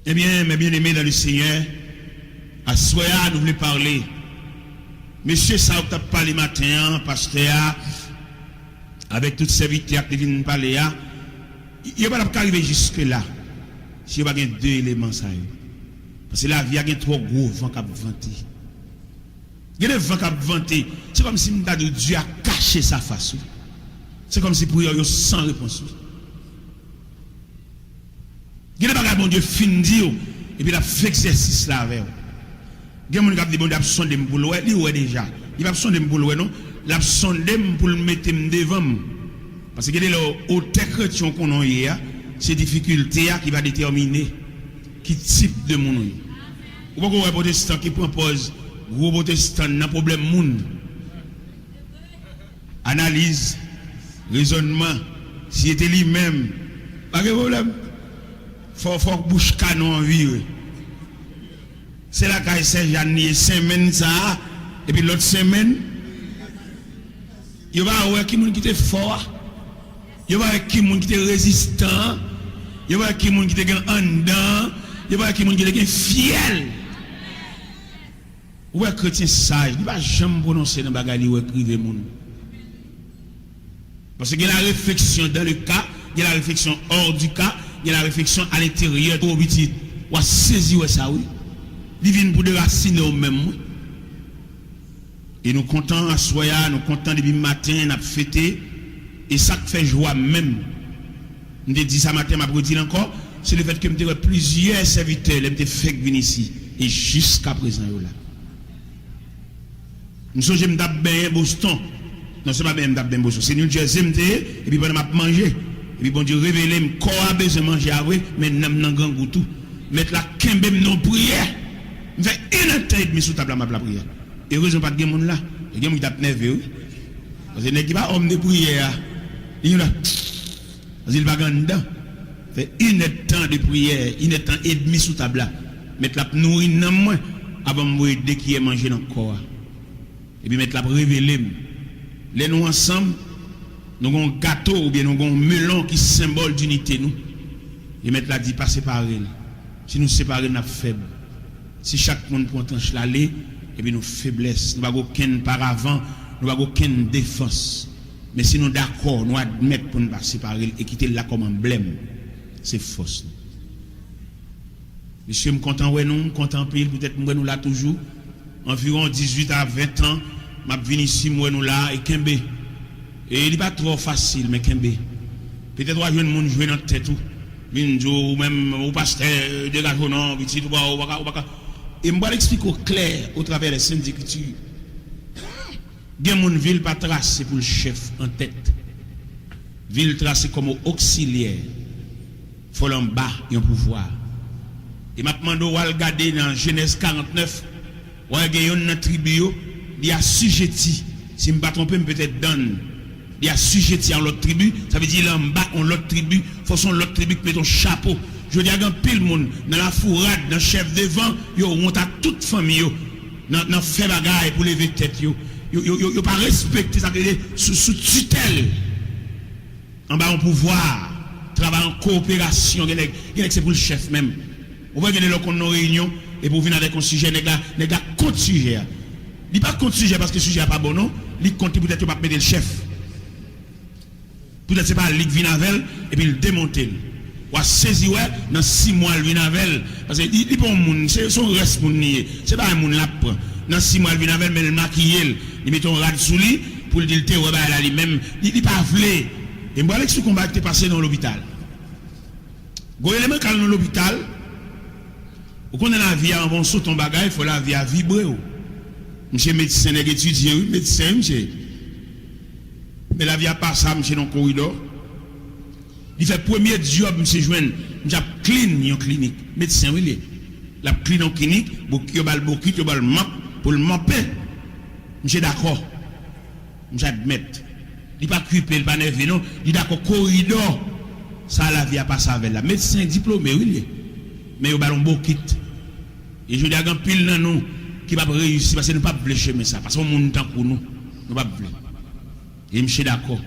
A: Eh bien, mes bien-aimés dans le Seigneur, à Soya, nous voulons parler. Monsieur, ça vous a parlé matin, pasteur, avec toutes ces serviteurs qui viennent parler, il n'y a pas arriver jusque-là. Si il n'y a pas deux éléments, ça. Parce que la vie a trop gros vent qui a vanté. Il y a des vents qui a vanté. C'est comme si Dieu a caché sa face. C'est comme si pour eux, sans réponse. Il y a des bagages, bon Dieu, fin dire, et puis il a fait exercice là avec. Il y a des gens qui disent, bon, il a sondé pour l'oué, il est déjà. Il a sondé pour l'oué, non? Il a sondé pour le mettre devant. Parce que les hautes chrétiens qu'on a hier, c'est difficulté qui va déterminer qui type de monde. Ou pas qu'on voit protestant qui propose, gros protestant, n'a problème monde. Analyse, raisonnement, si était lui-même, pas de problème. Faut bouche canon en vie. C'est la caille Saint-Jean, semaine ça, et puis l'autre semaine, il va y avoir qui est fort, il va y avoir qui est résistant, il va y avoir qui est en dedans, il va y avoir qui est fiel. Ou un chrétien sage, il ne va jamais prononcer dans bagarre ou écrire monde. Parce qu'il y a la réflexion dans le cas, il y a la réflexion hors du cas, il y a la réflexion à l'intérieur pour petit. Ou à saisir ça oui. Divine pour déraciner au même. Et nous comptons à Soya, nous comptons depuis matin, nous avons fêté. Et ça fait joie même. Nous avons dit ça matin, je vais dire encore, c'est le fait que nous avons plusieurs serviteurs, nous avons fait venir ici. Et jusqu'à présent, là. Nous sommes bien Boston. Non, ce n'est pas bien Boston. C'est New Jersey, et puis on a mangé. Et puis bon Dieu révélé, corps a besoin de manger avec, mais nous avons grand goût tout. Mettre la kembe non prière. Je fais une heure et demie sous table à ma prière. Et heureusement pas de monde là. Il y a des gens qui tapent nerveux. Parce que les gens qui pas homme de prière. Il y a parce qu'il va dedans. Fait une heure de temps de prière, une heure de temps et demi sous table là. Mettre la nourrir dans moi avant de me dès qu'il est mangé dans le corps. Et puis mettre la révéler. Les nous ensemble, nous avons un gâteau ou bien nous avons un melon qui symbole d'unité nous. Et mettre la dit pas séparer. Si nous séparer, nous sommes faibles. Si chaque monde prend tranche l'aller, et puis nous faiblesse, nous n'avons aucun paravent, nous n'avons aucune défense. Mais si nous d'accord, nous admettons pour nous séparer et quitter là comme emblème, c'est fausse. Monsieur, je suis content, ouais, nous, content pile, peut-être nous là toujours. Environ 18 à 20 ans, je viens ici, moi nous là, et Kembe. Et il n'est pas trop facile, mais Kembe. Peut-être que je vais jouer dans la tête. Ou même au pasteur, dégage non, petit, ou et je vais l'expliquer au clair au travers des Saintes Écritures. Il y a une ville pas tracée pour le chef en tête. Ville tracée comme auxiliaire.
C: faut l'en bas un pouvoir. Et maintenant, on va regarder dans Genèse 49, on va regarder une tribu, il a assujetti, si je ne me pas tromper, peut-être donne. Il a assujetti à l'autre tribu, ça veut dire en bas, on l'autre tribu, il faut son l'autre tribu qui met ton chapeau. Je dis à un pile monde, dans la fourrade, dans le chef devant, yo monte à toute famille, dans fait bagaille pour lever tête, yo pas respecter ça, sous tutelle. En bas, on pouvoir, travailler en coopération, c'est pour le chef même. On va gagner nos réunions et pour venir avec un sujet, les gars compte sujet. Il n'est pas contre sujet parce que le sujet n'est pas bon, non. Il compte peut-être pas mettre le chef. Peut-être c'est pas le vient avec et puis il démonte. Ou à saisir dans 6 mois il vient avec parce que il pas un monde, c'est son reste monde nié. C'est pas un monde là prend. Dans 6 mois il vient avec mais il maquille, il met un rad sous lui pour dire te ouais là lui-même, il pas vle. Et moi avec ce combat qui est passé dans l'hôpital. Go élément quand dans l'hôpital, ou qu'on a la vie en bon saut ton bagage, il faut la vie à vibrer. Monsieur médecin est étudiant, médecin monsieur. Mais la vie a pas ça monsieur dans le corridor. Il fait premier job monsieur joindre, monsieur clean en clinique. Médecin oui, la clean en clinique, yo bal bokit, yo bal map pour le mapper. Monsieur d'accord. Monsieur admettre. Il pas culpé, il pas nerveux non, il d'accord corridor. Ça la vie a pas ça avec la médecin diplômé oui. Mais yo bal bokit. Et je dis à un pile dans nous qui va réussir parce que nous ne pouvons pas chemin ça parce qu'on monte temps pour nous nous pas vle et monsieur d'accord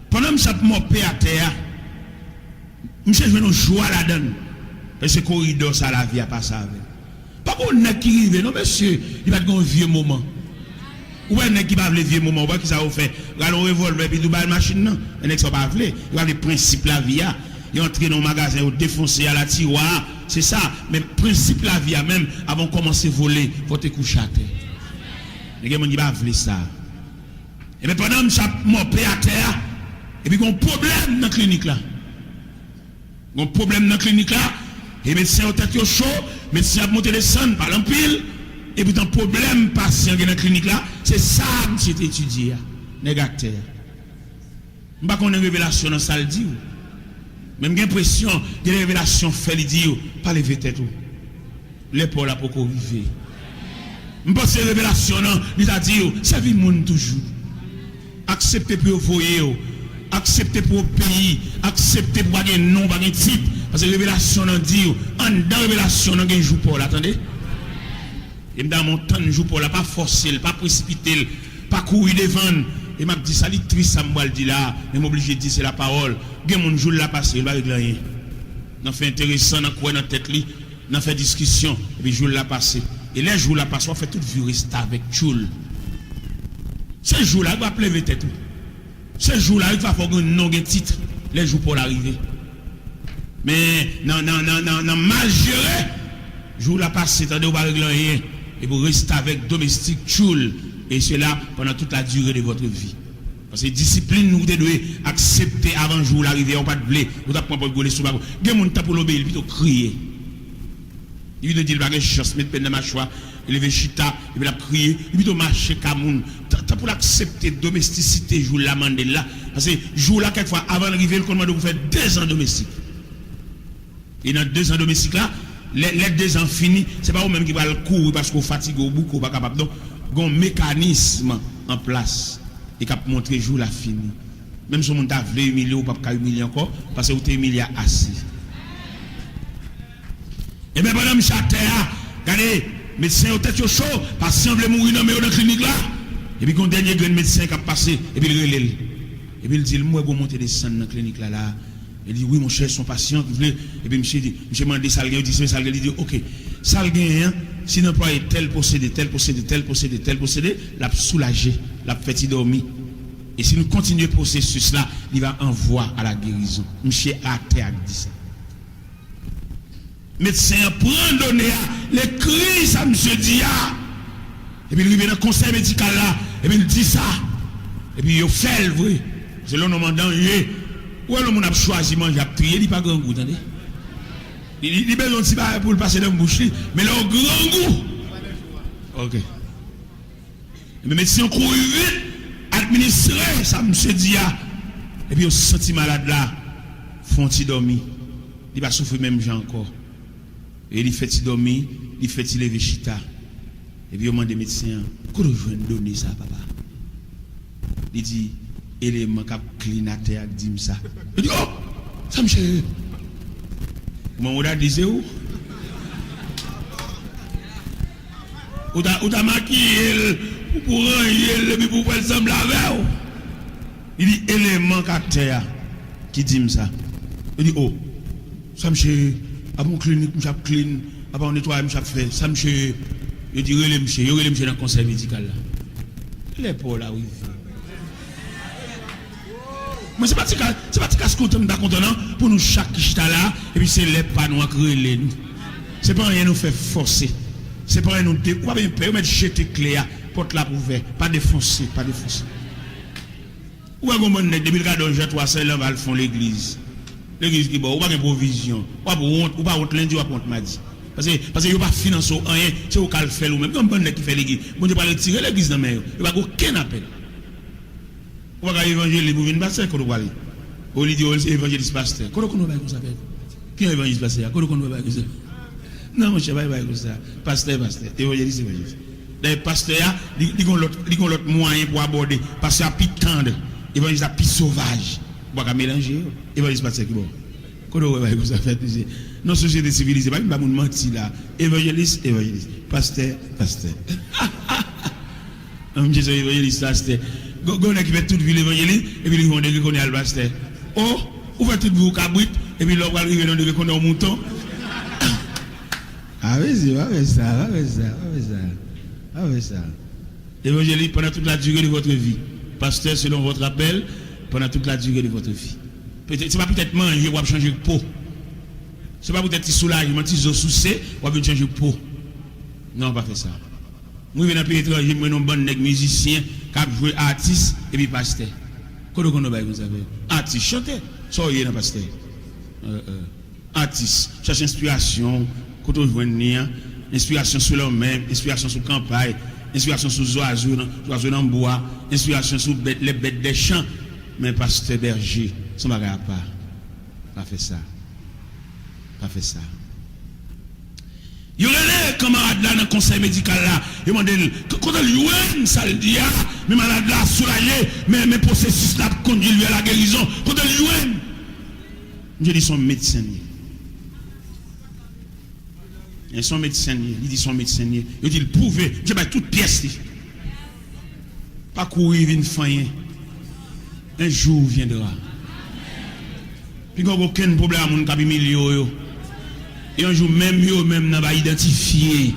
C: pendant que ça mopé à terre monsieur je nous joie là-dedans parce que corridor ça la vie a pas ça avec pas pour nèg qui rive non monsieur il va un vieux moment ou un nèg qui va vle vieux moment ou qui ça va faire galon revolver puis double machine non un nèg ça pas vle il va le principe la vie a il entrer dans le magasin ou défoncer à la tiroir c'est ça mais principe la vie a même avant de commencer à voler faut te coucher à terre les gens ne pas vle ça et bien pendant que ça mopé à terre et puis il y a un problème dans la clinique là il y a un problème dans la clinique là et médecin ont tête chaud médecin a monté les sangs par l'empile et puis un problème patient dans la clinique là c'est ça que j'ai étudié négateur je ne sais pas qu'on a une révélation dans ça le dit même j'ai l'impression que les révélations fait le dire pas lever tête l'épaule a pour arriver je pense que les révélations il a dit ça vit monde toujours accepter pour voyer accepter pour pays accepter pour avoir un nom pour un titre parce que révélation dit en dans révélation on gagne jour pour attendez et dans mon temps jour pour pas forcer pas précipiter pas courir devant et m'a dit ça triste ça me dit là mais m'obligé de dire c'est la parole gen mon jour la passé il va régler rien n'a fait intéressant dans quoi dans tête li n'a fait discussion et puis jour la passé et les jours la passé on fait toute vie rester avec choul ces jours là il va plever tête ces jours là il va faire un nom un titre les jours pour l'arrivée mais non mal géré jour la passé attendez on va régler rien et vous rester avec domestique choul et cela pendant toute la durée de votre vie. Parce que discipline, nous devons accepter avant le jour l'arrivée, on pas de blé, on pas de goler sur le bagon. Il y a des gens pour l'obéir, il plutôt crier. Il veut dire qu'il va avoir chance, mettre peine dans ma choix, il veut chita, il veut crier, il plutôt marcher comme moun. T'as pour l'accepter domesticité, jour la Mandela. Parce que jour là, quelquefois, avant d'arriver, il commande de vous faire 2 ans domestique. Et dans 2 ans domestique là, les 2 ans finis, c'est pas vous-même qui va le courir parce qu'on fatigue au bout, qu'on pas capable. Donc, un mécanisme en place et qui a montré jour la fini. Même si on a voulu humilier ou pas humilier encore, parce que vous êtes humilié assis. Et bien, madame Chatea, regardez, médecin au tête chaud, patient veut mourir dans la clinique là. Et puis, un dernier grand médecin qui a passé, et puis il relève. Et puis il dit, moi, je vais monter des sangs dans la clinique là. Il dit, oui, mon cher, son patient, et puis monsieur dit, monsieur m'a dit, Salguin, il dit, ok, Salguin, si l'emploi est tel possédé, l'a soulagé, l'a fait dormir. Et si nous continuons le processus là, il va envoyer à la guérison. Monsieur a dit ça. Médecin prend donné les cris, ça monsieur dit. Et puis il vient dans le conseil médical là, et puis il dit ça. Et puis il fait le vrai. C'est là nous demandons, où est-ce qu'on a choisi de manger, il n'y a pas grand goût, attendez. Il a besoin de ça pour le passer dans la bouche, mais là, au grand goût. Ok. Mais médecin court vite, administrer, ça monsieur dit. Et puis, on se senti malade là, font-ils dormir. il va souffrir même gens encore. Et il fait dormir, il fait lever chita. Et puis il demande des médecins, comment je vais donner ça, papa? Il dit, élément qui clean à terre, dit ça. Il dit, oh, ça me chérit. Mon on dit, c'est où? Ou t'as maquillé, pour ranger, pour faire ensemble avec. Il dit, élément qui terre, qui dit ça. Il dit, oh, ça me chérit. À mon clinique, je clean. À mon nettoyage, je fais. Ça me chérit. Je dis, relève monsieur, dans le conseil médical là. Il est pas là, oui. Mais c'est pas ce qu'on est content pour nous chaque chita là, et puis c'est les panneaux qui relèvent nous. C'est pas rien nous faire forcer. C'est pas rien nous dire, on va bien permettre de jeter clé à porte là pour faire. Pas défoncer, pas défoncer. Ou est-ce qu'on est depuis le cas d'un jet, toi, c'est là, va le fond l'église. L'église qui bon, ou pas de provision. Ou pas honte lundi, ou pas honte mardi. Parce que vous pas financer rien, c'est vous qui le faites vous-même. Comme bon qui fait l'église. Bon Dieu pas le tirer l'église dans la main. Il n'y a aucun appel. Vous pas évangéliser pour venir passer, quand vous allez. Vous lui dites, évangéliste pasteur. Quand vous allez comme ça, qui est évangéliste pasteur? Quand vous allez comme ça? Non, mon cher, pas comme ça. Pasteur, évangéliste, évangéliste. D'ailleurs, pasteur, il a l'autre moyen pour aborder. Pasteur a plus tendre, évangéliste a plus sauvage. Vous pouvez mélanger. Évangéliste pasteur qui bon. Quand vous allez comme ça, faites nos sociétés civilisées, pas une mentir là. Évangéliste, évangéliste. Pasteur, pasteur. Je suis évangéliste, pasteur. Vous qui fait toute ville évangéliste, et puis ils vont dire qu'on est le pasteur. Oh, vous faites toute vous cabrit, et puis là, vous arrivez dans le qu'on est au mouton. Ah oui, c'est ça. Évangéliste pendant toute la durée de votre vie. Pasteur, selon votre appel, pendant toute la durée de votre vie. Ce n'est pas peut-être manger ou changer de peau. Ce n'est pas peut-être soulagement, si vous souciez, ou changer de peau. Non, pas fait ça. Moi, je viens dans le pays étranger, je suis un bon musicien qui a joué artiste et puis pasteur. Comment on va faire? Artiste, chanter. Soyez dans pasteur. Artiste, cherche inspiration. Quand on voit inspiration sur l'homme-même, inspiration sur la campagne, inspiration sur les oiseaux dans le bois, inspiration sur les bêtes des champs. Mais pasteur berger, ça ne va pas faire ça. Pas fait ça. Il y a les camarades là dans le conseil médical là. Ils m'ont dit, quand il y a ça le dit, mes malades là soulagés, mes processus là conduisent à la guérison. Quand il y a je dis son médecin. Ils sont médecins, il dit son médecin. Il dit, prouver, je vais toute pièce. Pas courir, une faille. Un jour viendra. Puis il n'y a aucun problème à mon cabi milieu. Et un jour même, n'a pas identifié.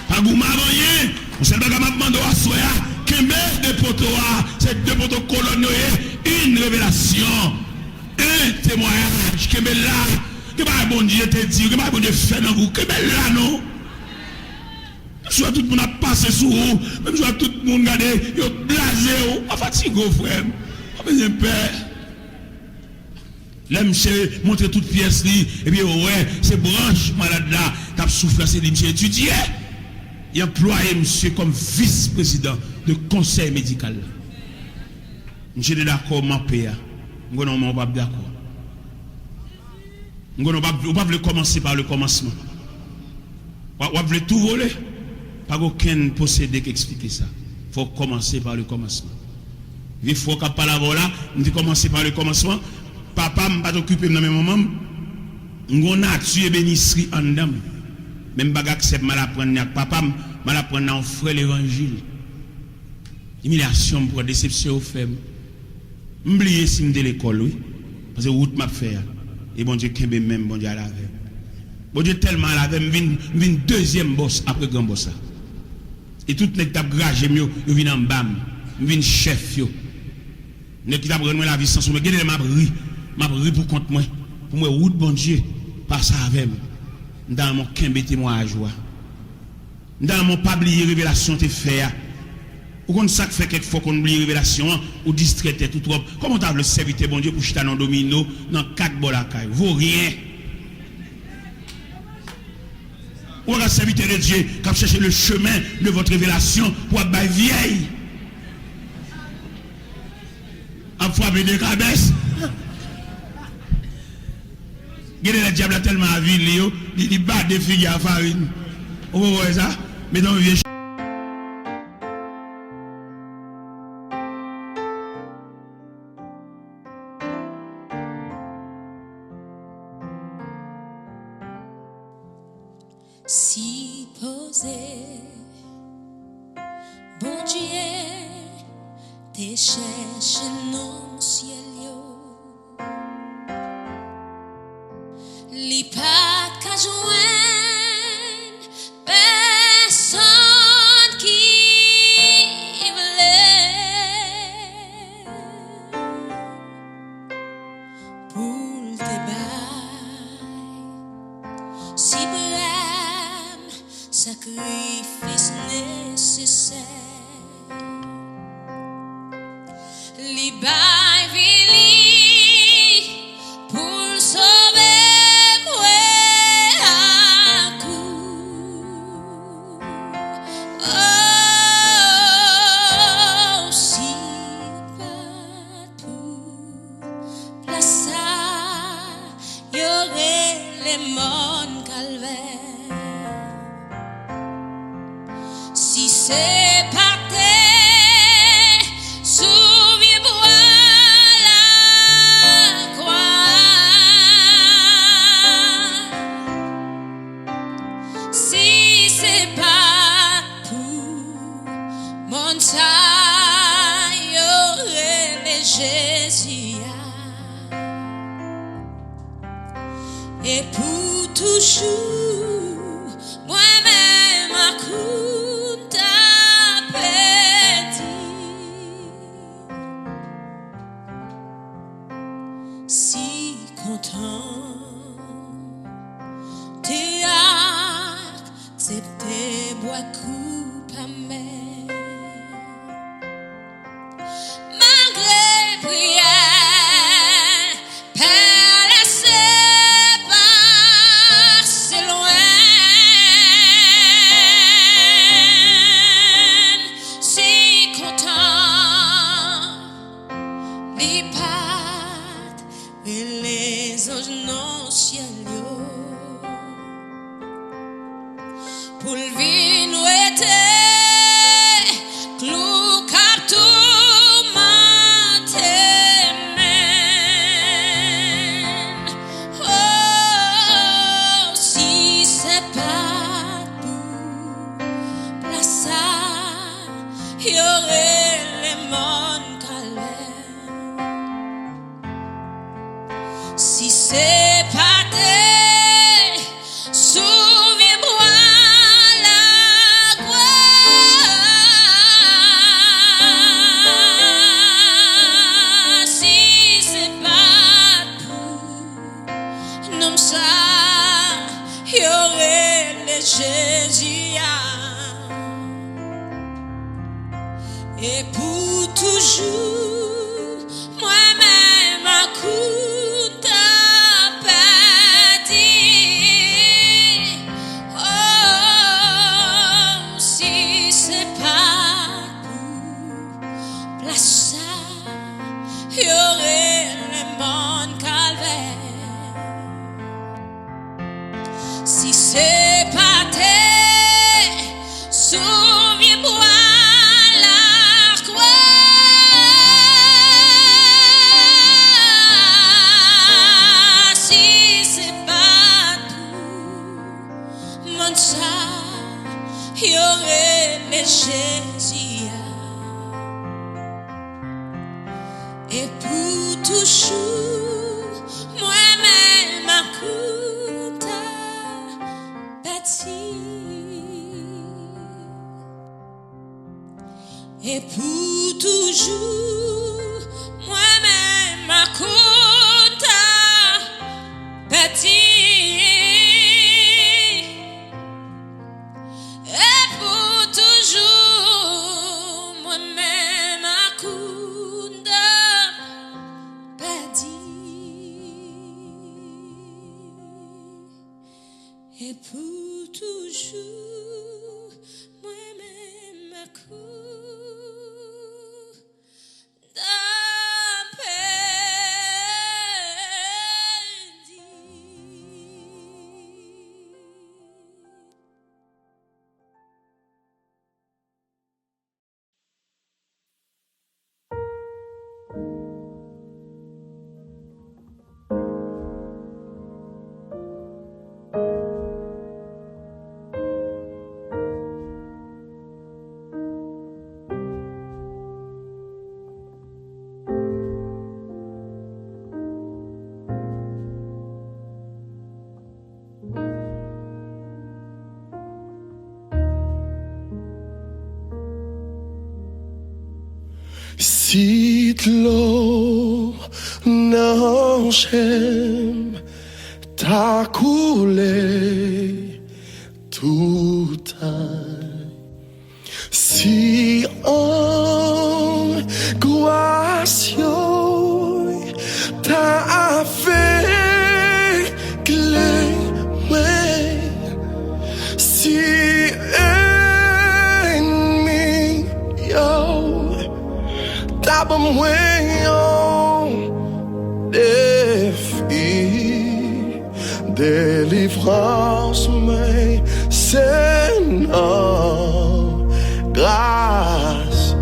C: Pas goût m'avoyer. On sait pas comment demander à soi. Qu'un de poteaux, c'est deux poteaux colonnes, une révélation, un témoignage. Qu'un là, que pas bon Dieu te dit, que pas bon Dieu fait dans vous, que là non. Soit tout le monde a passé sous vous, même soit tout le monde regarde, il a blasé, pas fatigué, frère. Pas besoin de peur. Là, monsieur, montre toute pièce, et puis, ouais, ces branches malades là, t'as soufflé, c'est dit, monsieur étudié. Il a employé monsieur comme vice-président de conseil médical. Monsieur est d'accord, ma paix. Nous n'sommes pas d'accord. Nous ne pouvons pas commencer par le commencement. Vous voulez tout voler? Pas aucun possédé qui explique ça. Il faut commencer par le commencement. Il faut qu'à parler là, on dit commencer par le commencement. Papa m'a pas occupé dans mes moments. On a tué bénisserie en dame. Même pas accepte mal apprendre papa mal apprendre en frère l'évangile. Humiliation pour déception au faible. M'oublier si me de l'école oui parce que route m'a fait et bon Dieu kembe même bon Dieu à la veille. Bon Dieu tellement à la veille vinn deuxième boss après grand boss ça. Et tout nèg t'a gragé yo vinn en bam, vinn chef yo. Nèg qui t'a prendre la vie sans me gade m'a ri pour compte moi. Pour moi route bon Dieu passe avec dans mon kembe témoignage joie. Dans mon pas oublier révélation te fait. Ou qu'on ça fait quelquefois qu'on oublie révélation ou distraite tout trop. Comment t'as le serviteur bon Dieu pour chita dans domino dans 4 bol à caille. Vaut rien. Ou un serviteur de Dieu qui a cherché le chemin de votre révélation pour être vieille. À frapper des cabesses. Le diable a tellement avilé, il bat des figues à farine. Vous voyez ça? Mais dans le vieux.
D: Si posé, bon Dieu, te cherche non ciel yo, li pas qu'à joindre personne qui voulait pour te bailler, si sacrifice nécessaire, li bay vili pour sauver moi à coup. Oh, si partout place y aurait les monts calvaires. Si c'est par terre, souviens-moi la croix. Si c'est pas pour montagne, aurait les Jésus. Et pour toujours, moi-même à coup. Si content, t'es accepté moi coupe amère, malgré prière, Père laissez passer loin. Si content, les pattes et les anges non ciel pour le vin était clou cap tout m'attène. Oh, si c'est pas pour place y aurait les monts calvaires. Si c'est pas terre, souviens-moi la croix. Si c'est pas pour non ça, y aurait les Jésus. Et pour toujours, moi-même à coup t'as perdu. Oh, si c'est pas pour place ça, y aurait le monde calvaire. Si c'est pas terre, souviens-moi. Y aurait les Jésus. Et pour toujours, moi-même à coup t'as bâti. Et pour toujours, moi-même à coup t'as bâti. Et pour toujours, moi-même à coup d'un pédi.
E: Si l'eau non j'aime t'a coulé tout temps. Si angoisse t'a fait clé, si ennemi t'as besoin défi, délivrance, mais c'est non grâce.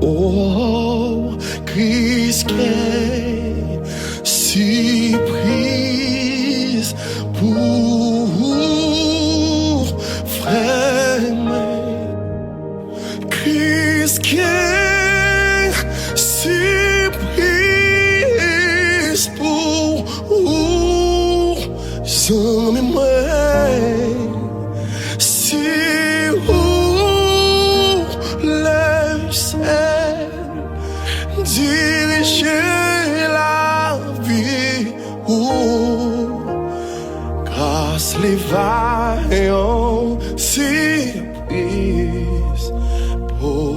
E: Oh, Christ qui si prise pour frère, Christ qui si prise pour son si diriger la vie grâce les vaillants surprises pour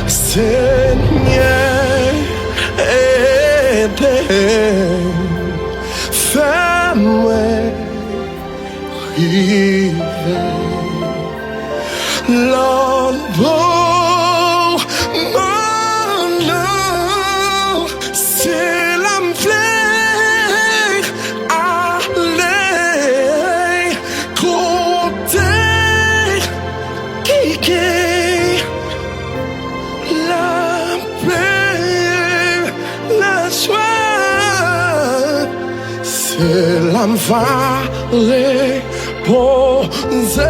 E: Seigneur aide fais-moi river Lord, oh, non, c'est l'âme pleine, allez, compter, qui la paix, la joie, c'est l'âme vallée, posée.